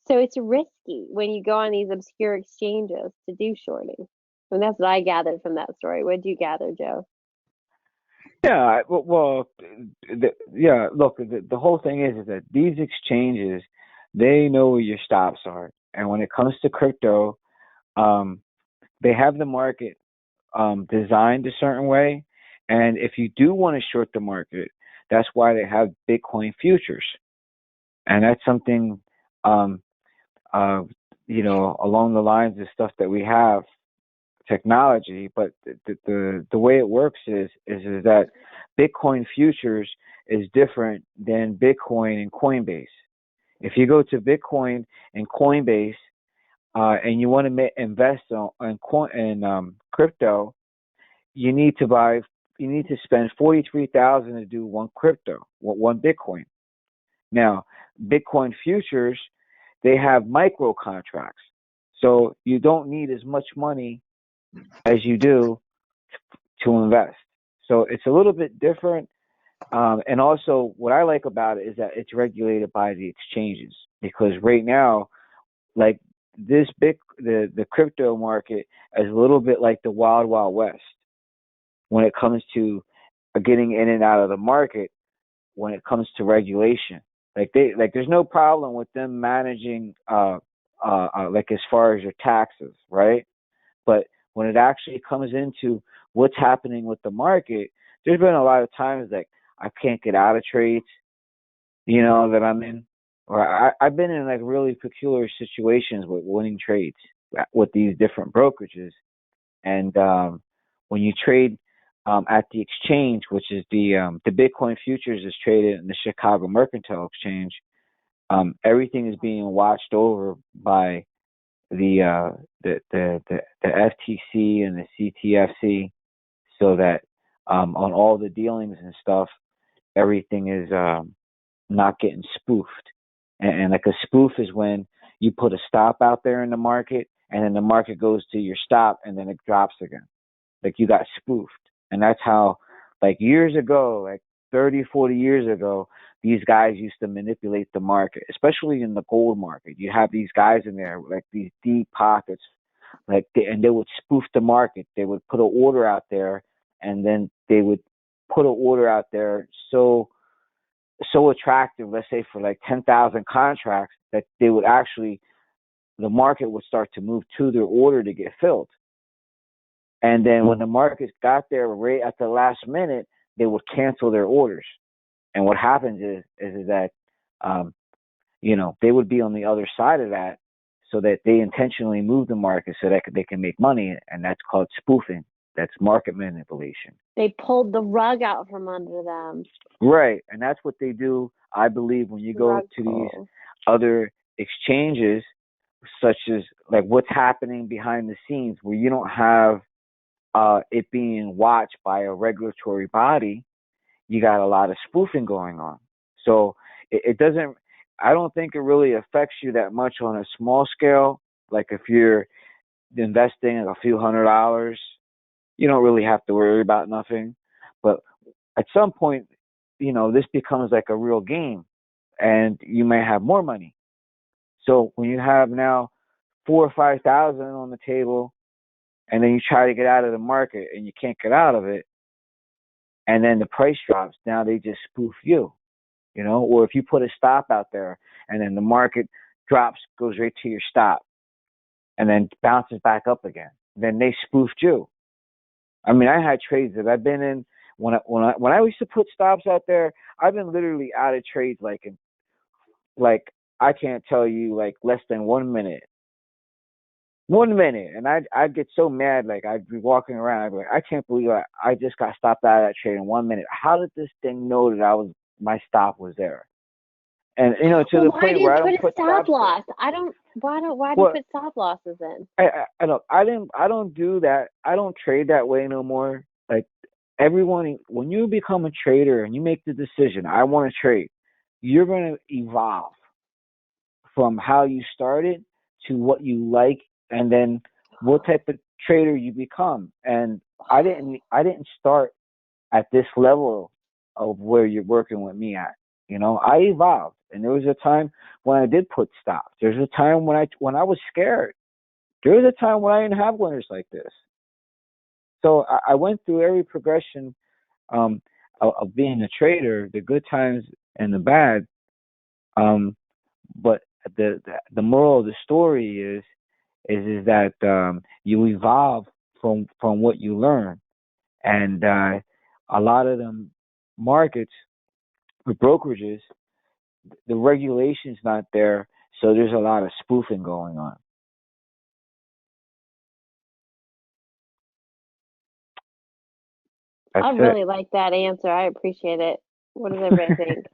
So it's risky when you go on these obscure exchanges to do shorting. And that's what I gathered from that story. What did you gather, Joe? Yeah, well, yeah. Look, the whole thing is that these exchanges, they know where your stops are, and when it comes to crypto, they have the market designed a certain way, and if you do want to short the market, that's why they have Bitcoin futures, and that's something, um, uh, along the lines of stuff that we have technology, but the way it works is that Bitcoin futures is different than Bitcoin and Coinbase. If you go to Bitcoin and Coinbase, and you want to invest in crypto, you need to spend 43,000 to do one Bitcoin. Now, Bitcoin futures, they have micro contracts, so you don't need as much money as you do to invest. So it's a little bit different. And also, what I like about it is that it's regulated by the exchanges, because right now, like the crypto market is a little bit like the wild, wild west when it comes to getting in and out of the market, when it comes to regulation. There's no problem with them managing, like as far as your taxes, right? But when it actually comes into what's happening with the market, there's been a lot of times like I can't get out of trades, that I'm in, or I've been in like really peculiar situations with winning trades with these different brokerages. And when you trade at the exchange, which is the Bitcoin futures is traded in the Chicago Mercantile Exchange, everything is being watched over by the FTC and the CTFC, so that on all the dealings and stuff, everything is not getting spoofed. And like a spoof is when you put a stop out there in the market, and then the market goes to your stop, and then it drops again. Like you got spoofed. And that's how, like years ago, like 30, 40 years ago, these guys used to manipulate the market, especially in the gold market. You have these guys in there, like these deep pockets, and they would spoof the market. They would put an order out there, and then they would put an order out there so attractive, let's say for like 10,000 contracts, that they would actually, the market would start to move to their order to get filled. And then when the markets got there right at the last minute, they would cancel their orders. And what happens is that, they would be on the other side of that, so that they intentionally move the market so that they can make money. And that's called spoofing. That's market manipulation. They pulled the rug out from under them. Right. And that's what they do, I believe, when you go to these other exchanges, such as like what's happening behind the scenes, where you don't have it being watched by a regulatory body. You got a lot of spoofing going on. So it doesn't. I don't think it really affects you that much on a small scale. Like if you're investing a few $100s, you don't really have to worry about nothing. But at some point, this becomes like a real game, and you may have more money. So when you have now 4 or 5 thousand on the table, and then you try to get out of the market and you can't get out of it, and then the price drops, now they just spoof you, or if you put a stop out there and then the market drops, goes right to your stop, and then bounces back up again, then they spoofed you. I mean, I had trades that I've been in when I used to put stops out there. I've been literally out of trades like I can't tell you, like less than 1 minute. 1 minute, and I'd get so mad, like I'd be walking around, I'd be like, I can't believe I just got stopped out of that trade in 1 minute. How did this thing know that my stop was there? And to the point where I don't put stop loss. Why do you put stop losses in? I don't do that. I don't trade that way no more. Like everyone, when you become a trader and you make the decision, I want to trade, you're going to evolve from how you started to what you like, and then what type of trader you become. And I didn't start at this level of where you're working with me at. I evolved, and there was a time when I did put stops. There's a time when I was scared. There was a time when I didn't have winners like this. So I went through every progression of being a trader, the good times and the bad. But the moral of the story is that you evolve from what you learn, and a lot of them markets with brokerages, the regulation's not there, so there's a lot of spoofing going on. I really like that answer. I appreciate it. What does everybody think?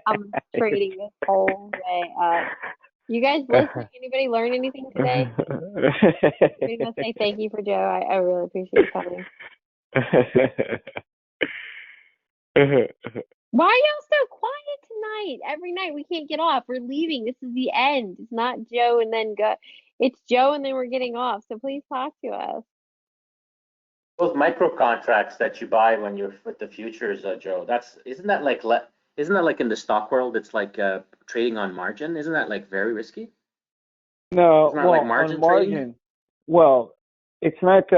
I'm trading this whole day up. You guys listening? Anybody learn anything today? We're gonna say thank you for Joe. I really appreciate you coming. Why are y'all so quiet tonight? Every night we can't get off. We're leaving. This is the end. It's not Joe and then go. It's Joe and then we're getting off. So please talk to us. Those micro contracts that you buy when you're with the futures, Joe, isn't that like in the stock world? It's like trading on margin. Isn't that like very risky? No, Isn't that like margin trading? Well, it's not.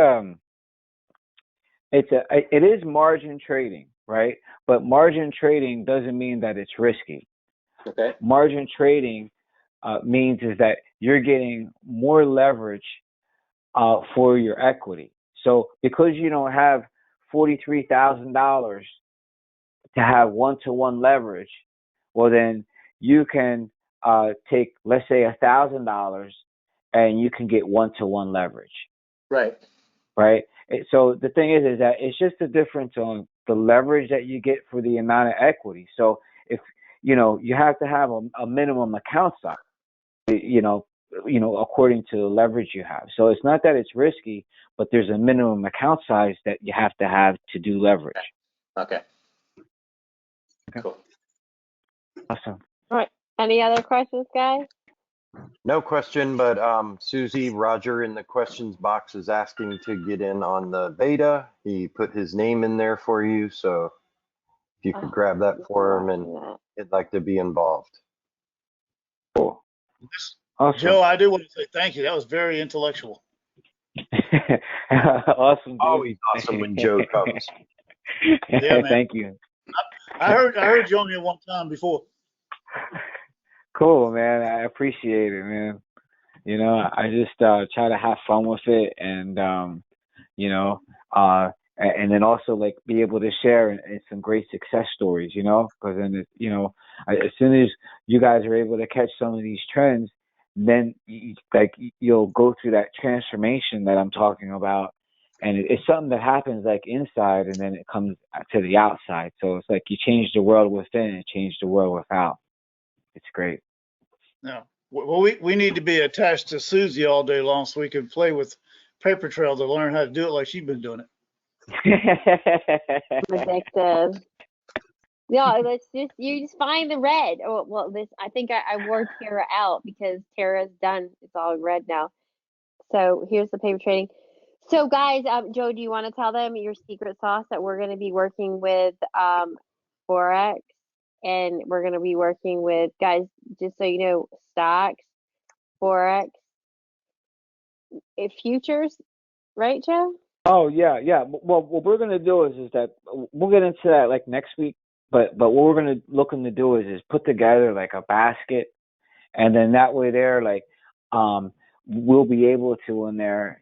It is margin trading, right? But margin trading doesn't mean that it's risky. Okay. Margin trading means is that you're getting more leverage for your equity. So because you don't have $43,000 to have one-to-one leverage, well then you can take, let's say, $1,000, and you can get one-to-one leverage. Right. Right. So the thing is that it's just a difference on the leverage that you get for the amount of equity. So if you have to have a minimum account size, according to the leverage you have. So it's not that it's risky, but there's a minimum account size that you have to do leverage. Okay. Cool. Awesome. All right. Any other questions, guys? No question, but Susie, Roger in the questions box is asking to get in on the beta. He put his name in there for you, so if you could grab that for him, and he'd like to be involved. Cool. Awesome. Joe, I do want to say thank you. That was very intellectual. Awesome. Dude. Always awesome when Joe comes. Yeah, man. Thank you. I heard you on here one time before. Cool, man. I appreciate it, man. I just try to have fun with it, and and then also like be able to share in some great success stories, because then as soon as you guys are able to catch some of these trends, then you'll go through that transformation that I'm talking about, and it's something that happens like inside, and then it comes to the outside. So it's like you change the world within and change the world without. It's great. No, well, we need to be attached to Susie all day long so we can play with Paper Trail to learn how to do it like she's been doing it. Addictive. No, let's just you just find the red. Oh, well, this I think I wore Tara out because Tara's done. It's all red now. So here's the paper trading. So guys, Joe, do you want to tell them your secret sauce that we're going to be working with Forex and we're going to be working with guys, just so you know, stocks, Forex, futures, right, Joe? Oh yeah, yeah. Well, what we're gonna do is that we'll get into that like next week. But what we're gonna looking to do is put together like a basket, and then that way there like um we'll be able to in there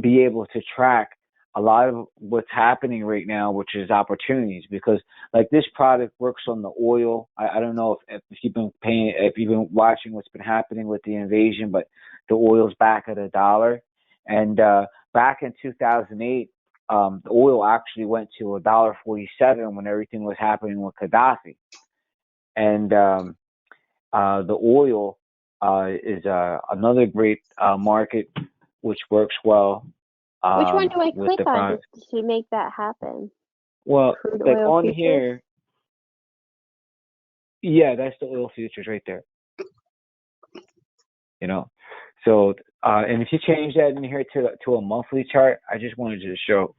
be able to track a lot of what's happening right now, which is opportunities, because like this product works on the oil. I don't know if you've been paying, if you've been watching what's been happening with the invasion, but the oil's back at $1, and back in 2008 the oil actually went to $1.47 when everything was happening with Gaddafi. And the oil is another great market which works well Which one do I with click the on product. to make that happen? Well, Crude like oil on futures? here, yeah, that's the oil futures right there. You know, so and if you change that in here to a monthly chart, I just wanted to show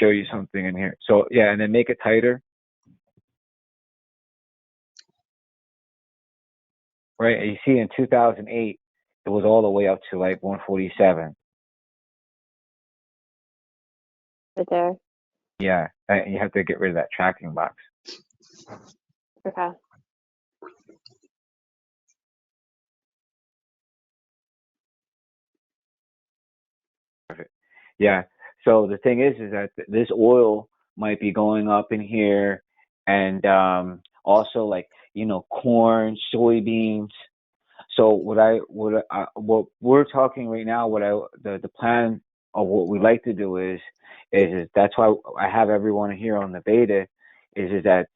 you something in here. So yeah, and then make it tighter, right? And you see in 2008, it was all the way up to like 147. Right there. Yeah, and you have to get rid of that tracking box. Okay. Yeah. So the thing is that this oil might be going up in here, and also like corn, soybeans. So what we're talking right now, the plan of what we like to do is that's why I have everyone here on the beta is that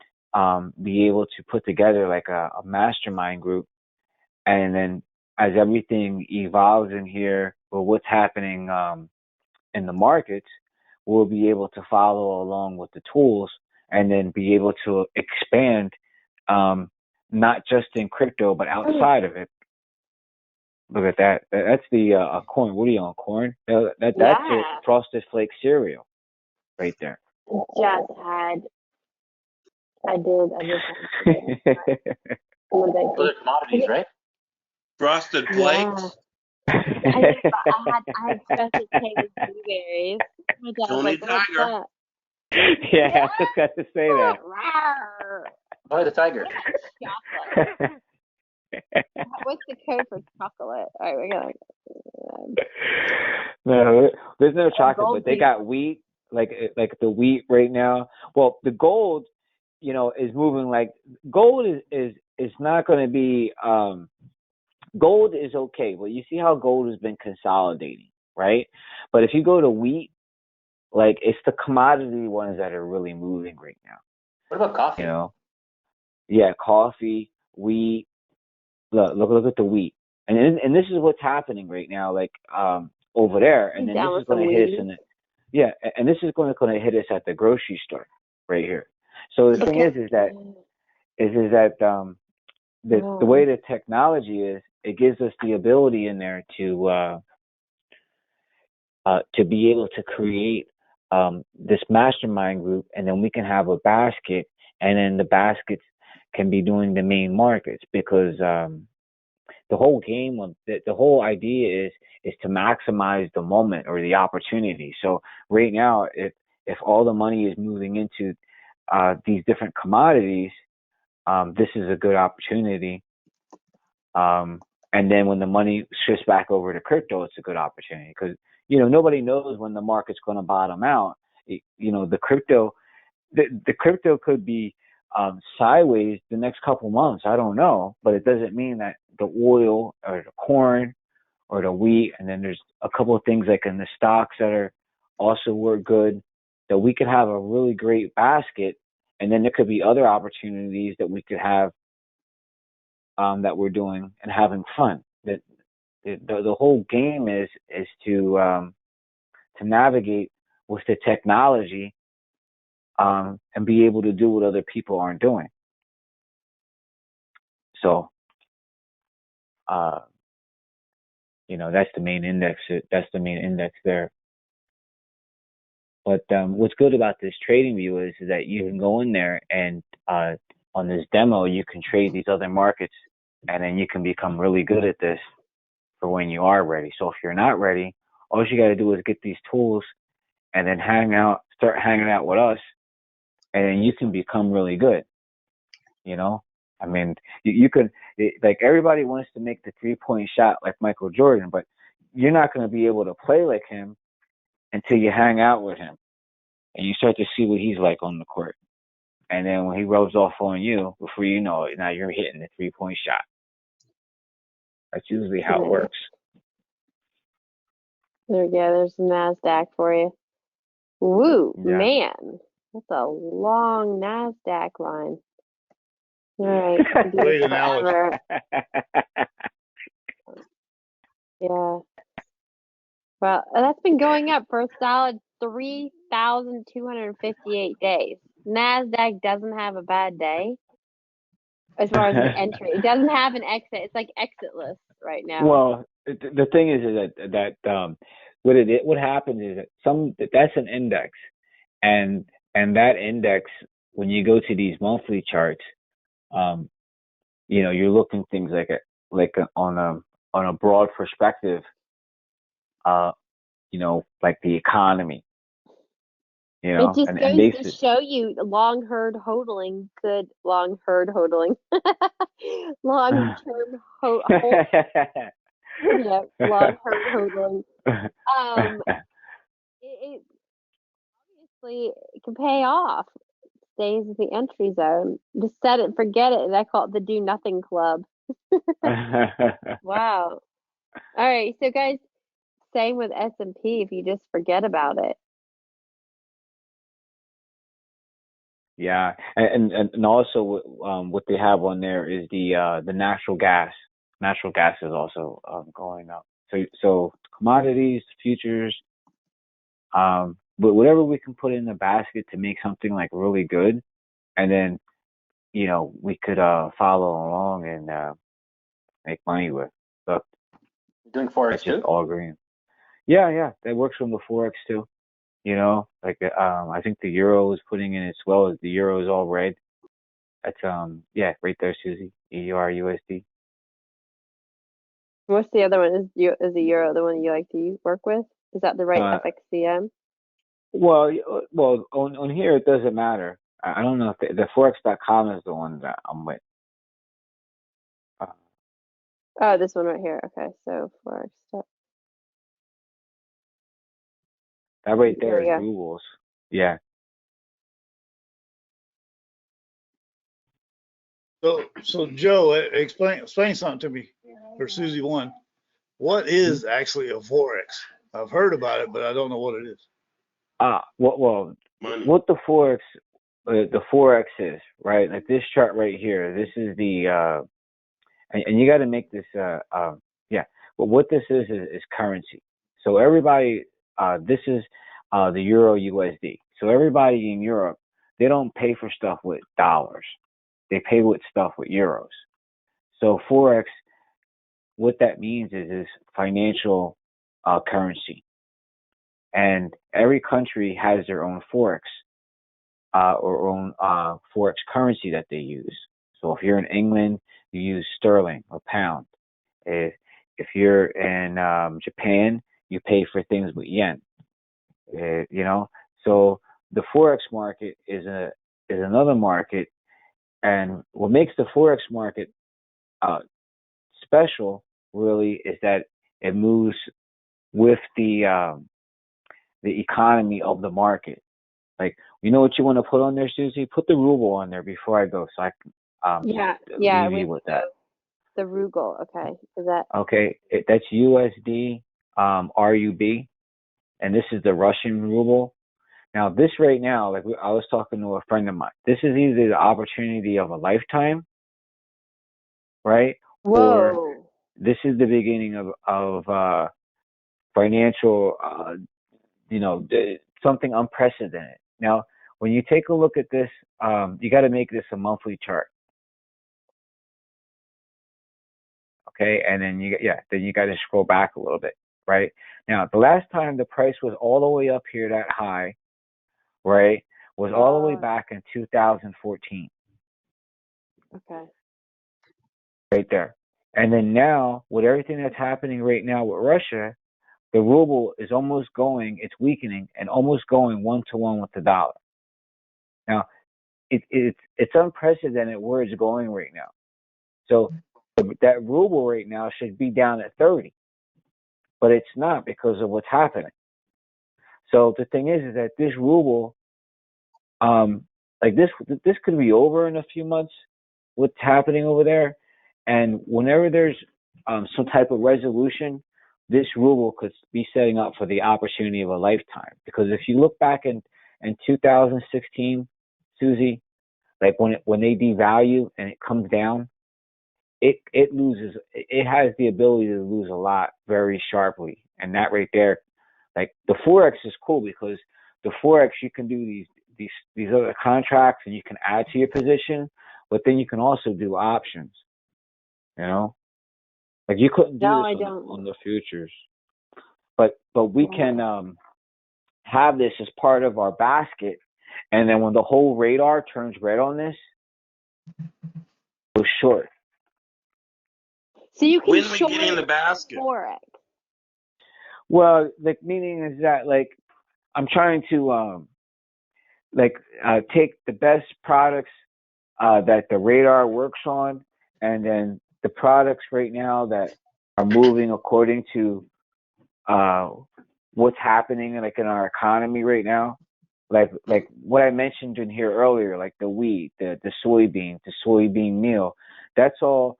be able to put together like a mastermind group, and then as everything evolves in here or what's happening in the markets, we'll be able to follow along with the tools and then be able to expand, not just in crypto but outside of it. Look at that. That's the corn. What are you on, corn? That's a Yeah. Frosted Flake cereal right there. Just had. I just had. Those are commodities, right? Frosted Yeah. Flakes. I had special K with blueberries. My dad was Tony like, "What's Tiger. that?" Yeah, I just got to say that. Oh, the tiger. Chocolate. What's the code for chocolate? All right, we're gonna. No, there's no chocolate, gold but they got wheat, like the wheat right now. Well, the gold, is moving. Like gold is not going to be. Gold is okay, but you see how gold has been consolidating, right? But if you go to wheat, like it's the commodity ones that are really moving right now. What about coffee? Yeah, coffee, wheat. Look at the wheat, and this is what's happening right now, like over there, and then this is going to hit us in the, yeah, and this is going to hit us at the grocery store right here. So the thing is that the way the technology is, it gives us the ability in there to be able to create this mastermind group, and then we can have a basket, and then the baskets can be doing the main markets, because the whole game of the whole idea is to maximize the moment or the opportunity. So right now, if all the money is moving into these different commodities, this is a good opportunity. And then when the money shifts back over to crypto, it's a good opportunity, because nobody knows when the market's going to bottom out. The crypto could be sideways the next couple months. I don't know, but it doesn't mean that the oil or the corn or the wheat, and then there's a couple of things like in the stocks that are also work good, that we could have a really great basket, and then there could be other opportunities that we could have that we're doing and having fun. That the whole game is to navigate with the technology and be able to do what other people aren't doing. So, uh, that's the main index. That's the main index there. But what's good about this trading view is that you can go in there and on this demo, you can trade these other markets, and then you can become really good at this for when you are ready. So if you're not ready, all you got to do is get these tools and then start hanging out with us, and then you can become really good. I mean, you could, like, everybody wants to make the 3-point shot like Michael Jordan, but you're not going to be able to play like him until you hang out with him and you start to see what he's like on the court. And then when he rubs off on you, before you know it, now you're hitting the 3-point shot. That's usually how it works. There we go. There's the NASDAQ for you. Woo, Yeah. man. That's a long NASDAQ line. All right. Great analogy. Yeah. Well, that's been going up for a solid 3,258 days. NASDAQ doesn't have a bad day as far as an entry. It doesn't have an exit. It's like exitless right now. Well, the thing is that what happens is that that's an index, and that index, when you go to these monthly charts, you're looking things on a broad perspective, like the economy, It just and goes to show you long herd hodling, good long herd hodling, long term yeah, long herd hodling. It obviously can pay off. Stays in the entry zone. Just set it, forget it, and I call it the do nothing club. Wow. All right, so guys, same with S&P. If you just forget about it. Yeah, and also what they have on there is the natural gas. Natural gas is also going up. So commodities, futures, but whatever we can put in the basket to make something like really good, and then we could follow along and make money with. So Doing forex that's too? just all green. Yeah, that works from the forex too. Like I think the euro is putting in as well as the euro is all red. That's right there, Susie. EURUSD. What's the other one? Is the euro the one you like to work with? Is that the right FXCM? Well, on here it doesn't matter. I don't know if the forex.com is the one that I'm with. Oh, this one right here. Okay, so forex. That right there There is we go. rubles. Yeah. So Joe, explain something to me, or Susie one. What is actually a forex? I've heard about it, but I don't know what it is. Well, Money. what the forex is, right? Like this chart right here. This is the and you got to make this yeah. But what this is currency. So everybody, this is the Euro USD. So everybody in Europe, they don't pay for stuff with dollars. They pay with stuff with euros. So forex, what that means is financial currency, and every country has their own forex or own forex currency that they use. So if you're in England, you use sterling or pound. If you're in Japan, you pay for things with yen. So the forex market is another market, and what makes the forex market special really is that it moves with the economy of the market. Like, you know what you want to put on there, Susie? Put the ruble on there before I go, so I can leave you with that. The ruble, okay. Is that okay? That's USD RUB, and this is the Russian ruble. Now, this right now, like I was talking to a friend of mine, this is either the opportunity of a lifetime, right? Whoa. Or this is the beginning of financial, something unprecedented. Now, when you take a look at this, you got to make this a monthly chart. Okay, and then then you got to scroll back a little bit, right? Now, the last time the price was all the way up here that high, right, was all the way back in 2014. Okay. Right there. And then now, with everything that's happening right now with Russia, the ruble is almost going, it's weakening and almost going 1-to-1 with the dollar. Now, it's unprecedented where it's going right now. So that ruble right now should be down at 30, but it's not because of what's happening. So the thing is that this ruble, like this could be over in a few months. What's happening over there, and whenever there's some type of resolution, this ruble could be setting up for the opportunity of a lifetime. Because if you look back in 2016, Susie, like when they devalue and it comes down, it loses. It has the ability to lose a lot very sharply, and that right there, like the forex is cool because the forex you can do these other contracts and you can add to your position, but then you can also do options. You know, like you couldn't do No, this I don't. on the futures, but we can have this as part of our basket, and then when the whole radar turns red on this, go short. So you can When we short get in the basket. forex. Well, the meaning is that like I'm trying to take the best products that the radar works on, and then the products right now that are moving according to what's happening like in our economy right now, like what I mentioned in here earlier, like the wheat, the soybean meal. That's all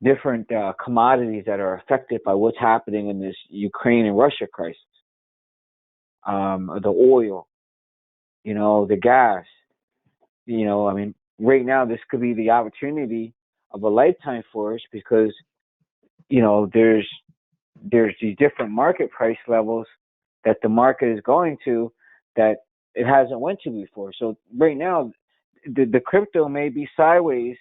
different commodities that are affected by what's happening in this Ukraine and Russia crisis. The oil, the gas. I mean, right now this could be the opportunity of a lifetime for us because, there's these different market price levels that the market is going to that it hasn't went to before. So right now, the crypto may be sideways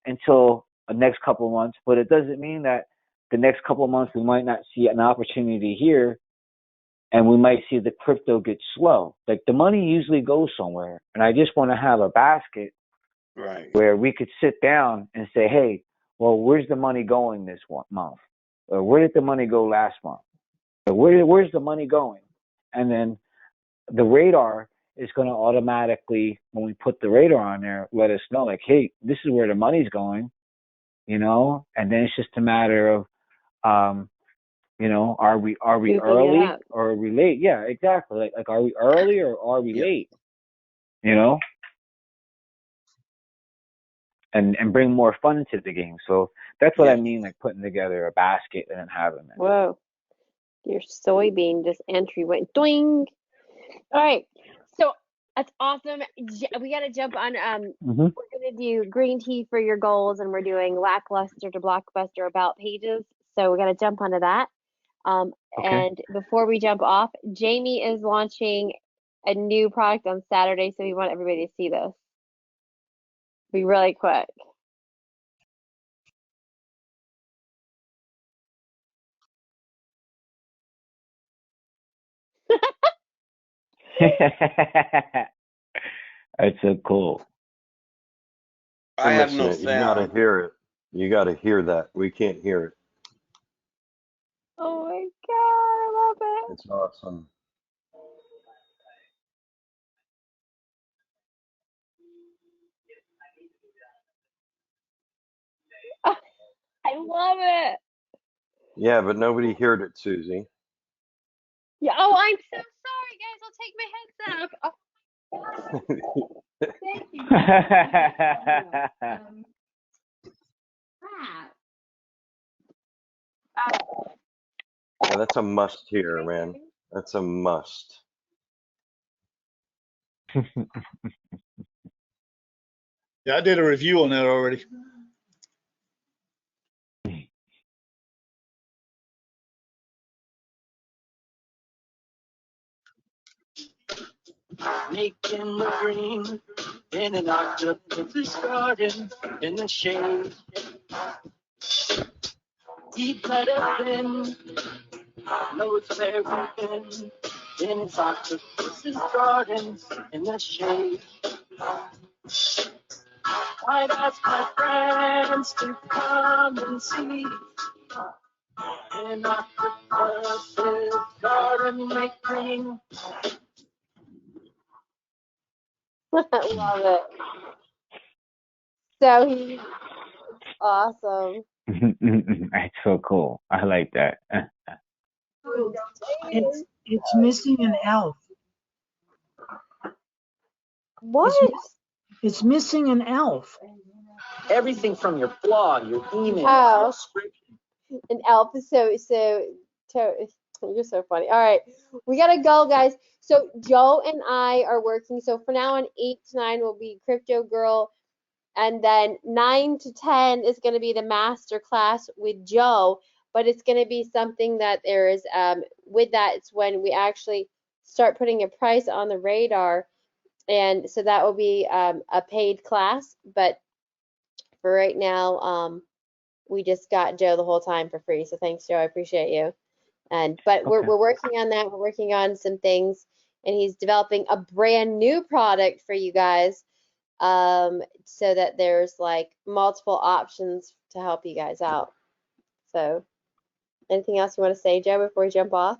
until the next couple of months, but it doesn't mean that the next couple of months we might not see an opportunity here, and we might see the crypto get slow. Like the money usually goes somewhere, and I just want to have a basket Right. where we could sit down and say, hey, well, where's the money going this month? Or where did the money go last month? Or where's the money going? And then the radar is going to automatically, when we put the radar on there, let us know, like, hey, this is where the money's going, and then it's just a matter of, are we early or are we late? Yeah, exactly. Like are we early or are we late? And bring more fun into the game. So that's what I mean, like putting together a basket and then having it. Whoa. Your soybean just entry went doing. All right. So that's awesome. We got to jump on. We're going to do green tea for your goals, and we're doing lackluster to blockbuster about pages. So we got to jump onto that. Okay. And before we jump off, Jamie is launching a new product on Saturday. So we want everybody to see this. Be really quick. That's so cool. I have no sound. You gotta hear it. You gotta hear that. We can't hear it. Oh my God, I love it. It's awesome. I love it. Yeah, but nobody heard it, Susie. Yeah. Oh, I'm so sorry, guys. I'll take my headset off. Oh, thank you. Yeah, that's a must hear, man. That's a must. Yeah, I did a review on that already. making the green in an octopus garden in the shade. Eat better than knows where we've been in his octopus's gardens in the shade. I'd ask my friends to come and see an octopus's garden make green. Love it. So he's awesome. That's so cool. I like that. It's missing an elf. What? It's missing an elf. Everything from your blog, your email, Oh. your description. An elf is you're so funny. All right, we gotta go, guys. So Joe and I are working. So for now on 8 to 9 will be Crypto Girl, and then 9 to 10 is gonna be the master class with Joe. But it's gonna be something that there is with that. It's when we actually start putting a price on the radar, and so that will be a paid class. But for right now, we just got Joe the whole time for free. So thanks, Joe. I appreciate you. But we're working on that. We're working on some things, and he's developing a brand new product for you guys, so that there's like multiple options to help you guys out. So, anything else you want to say, Joe, before we jump off?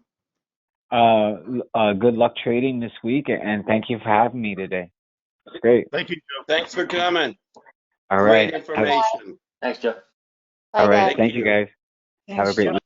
Good luck trading this week, and thank you for having me today. It's great. Thank you, Joe. Thanks for coming. All Great right. information. Thanks, Joe. Bye, All right. guys. Thank you, guys. Have a Thanks, great Joe. week.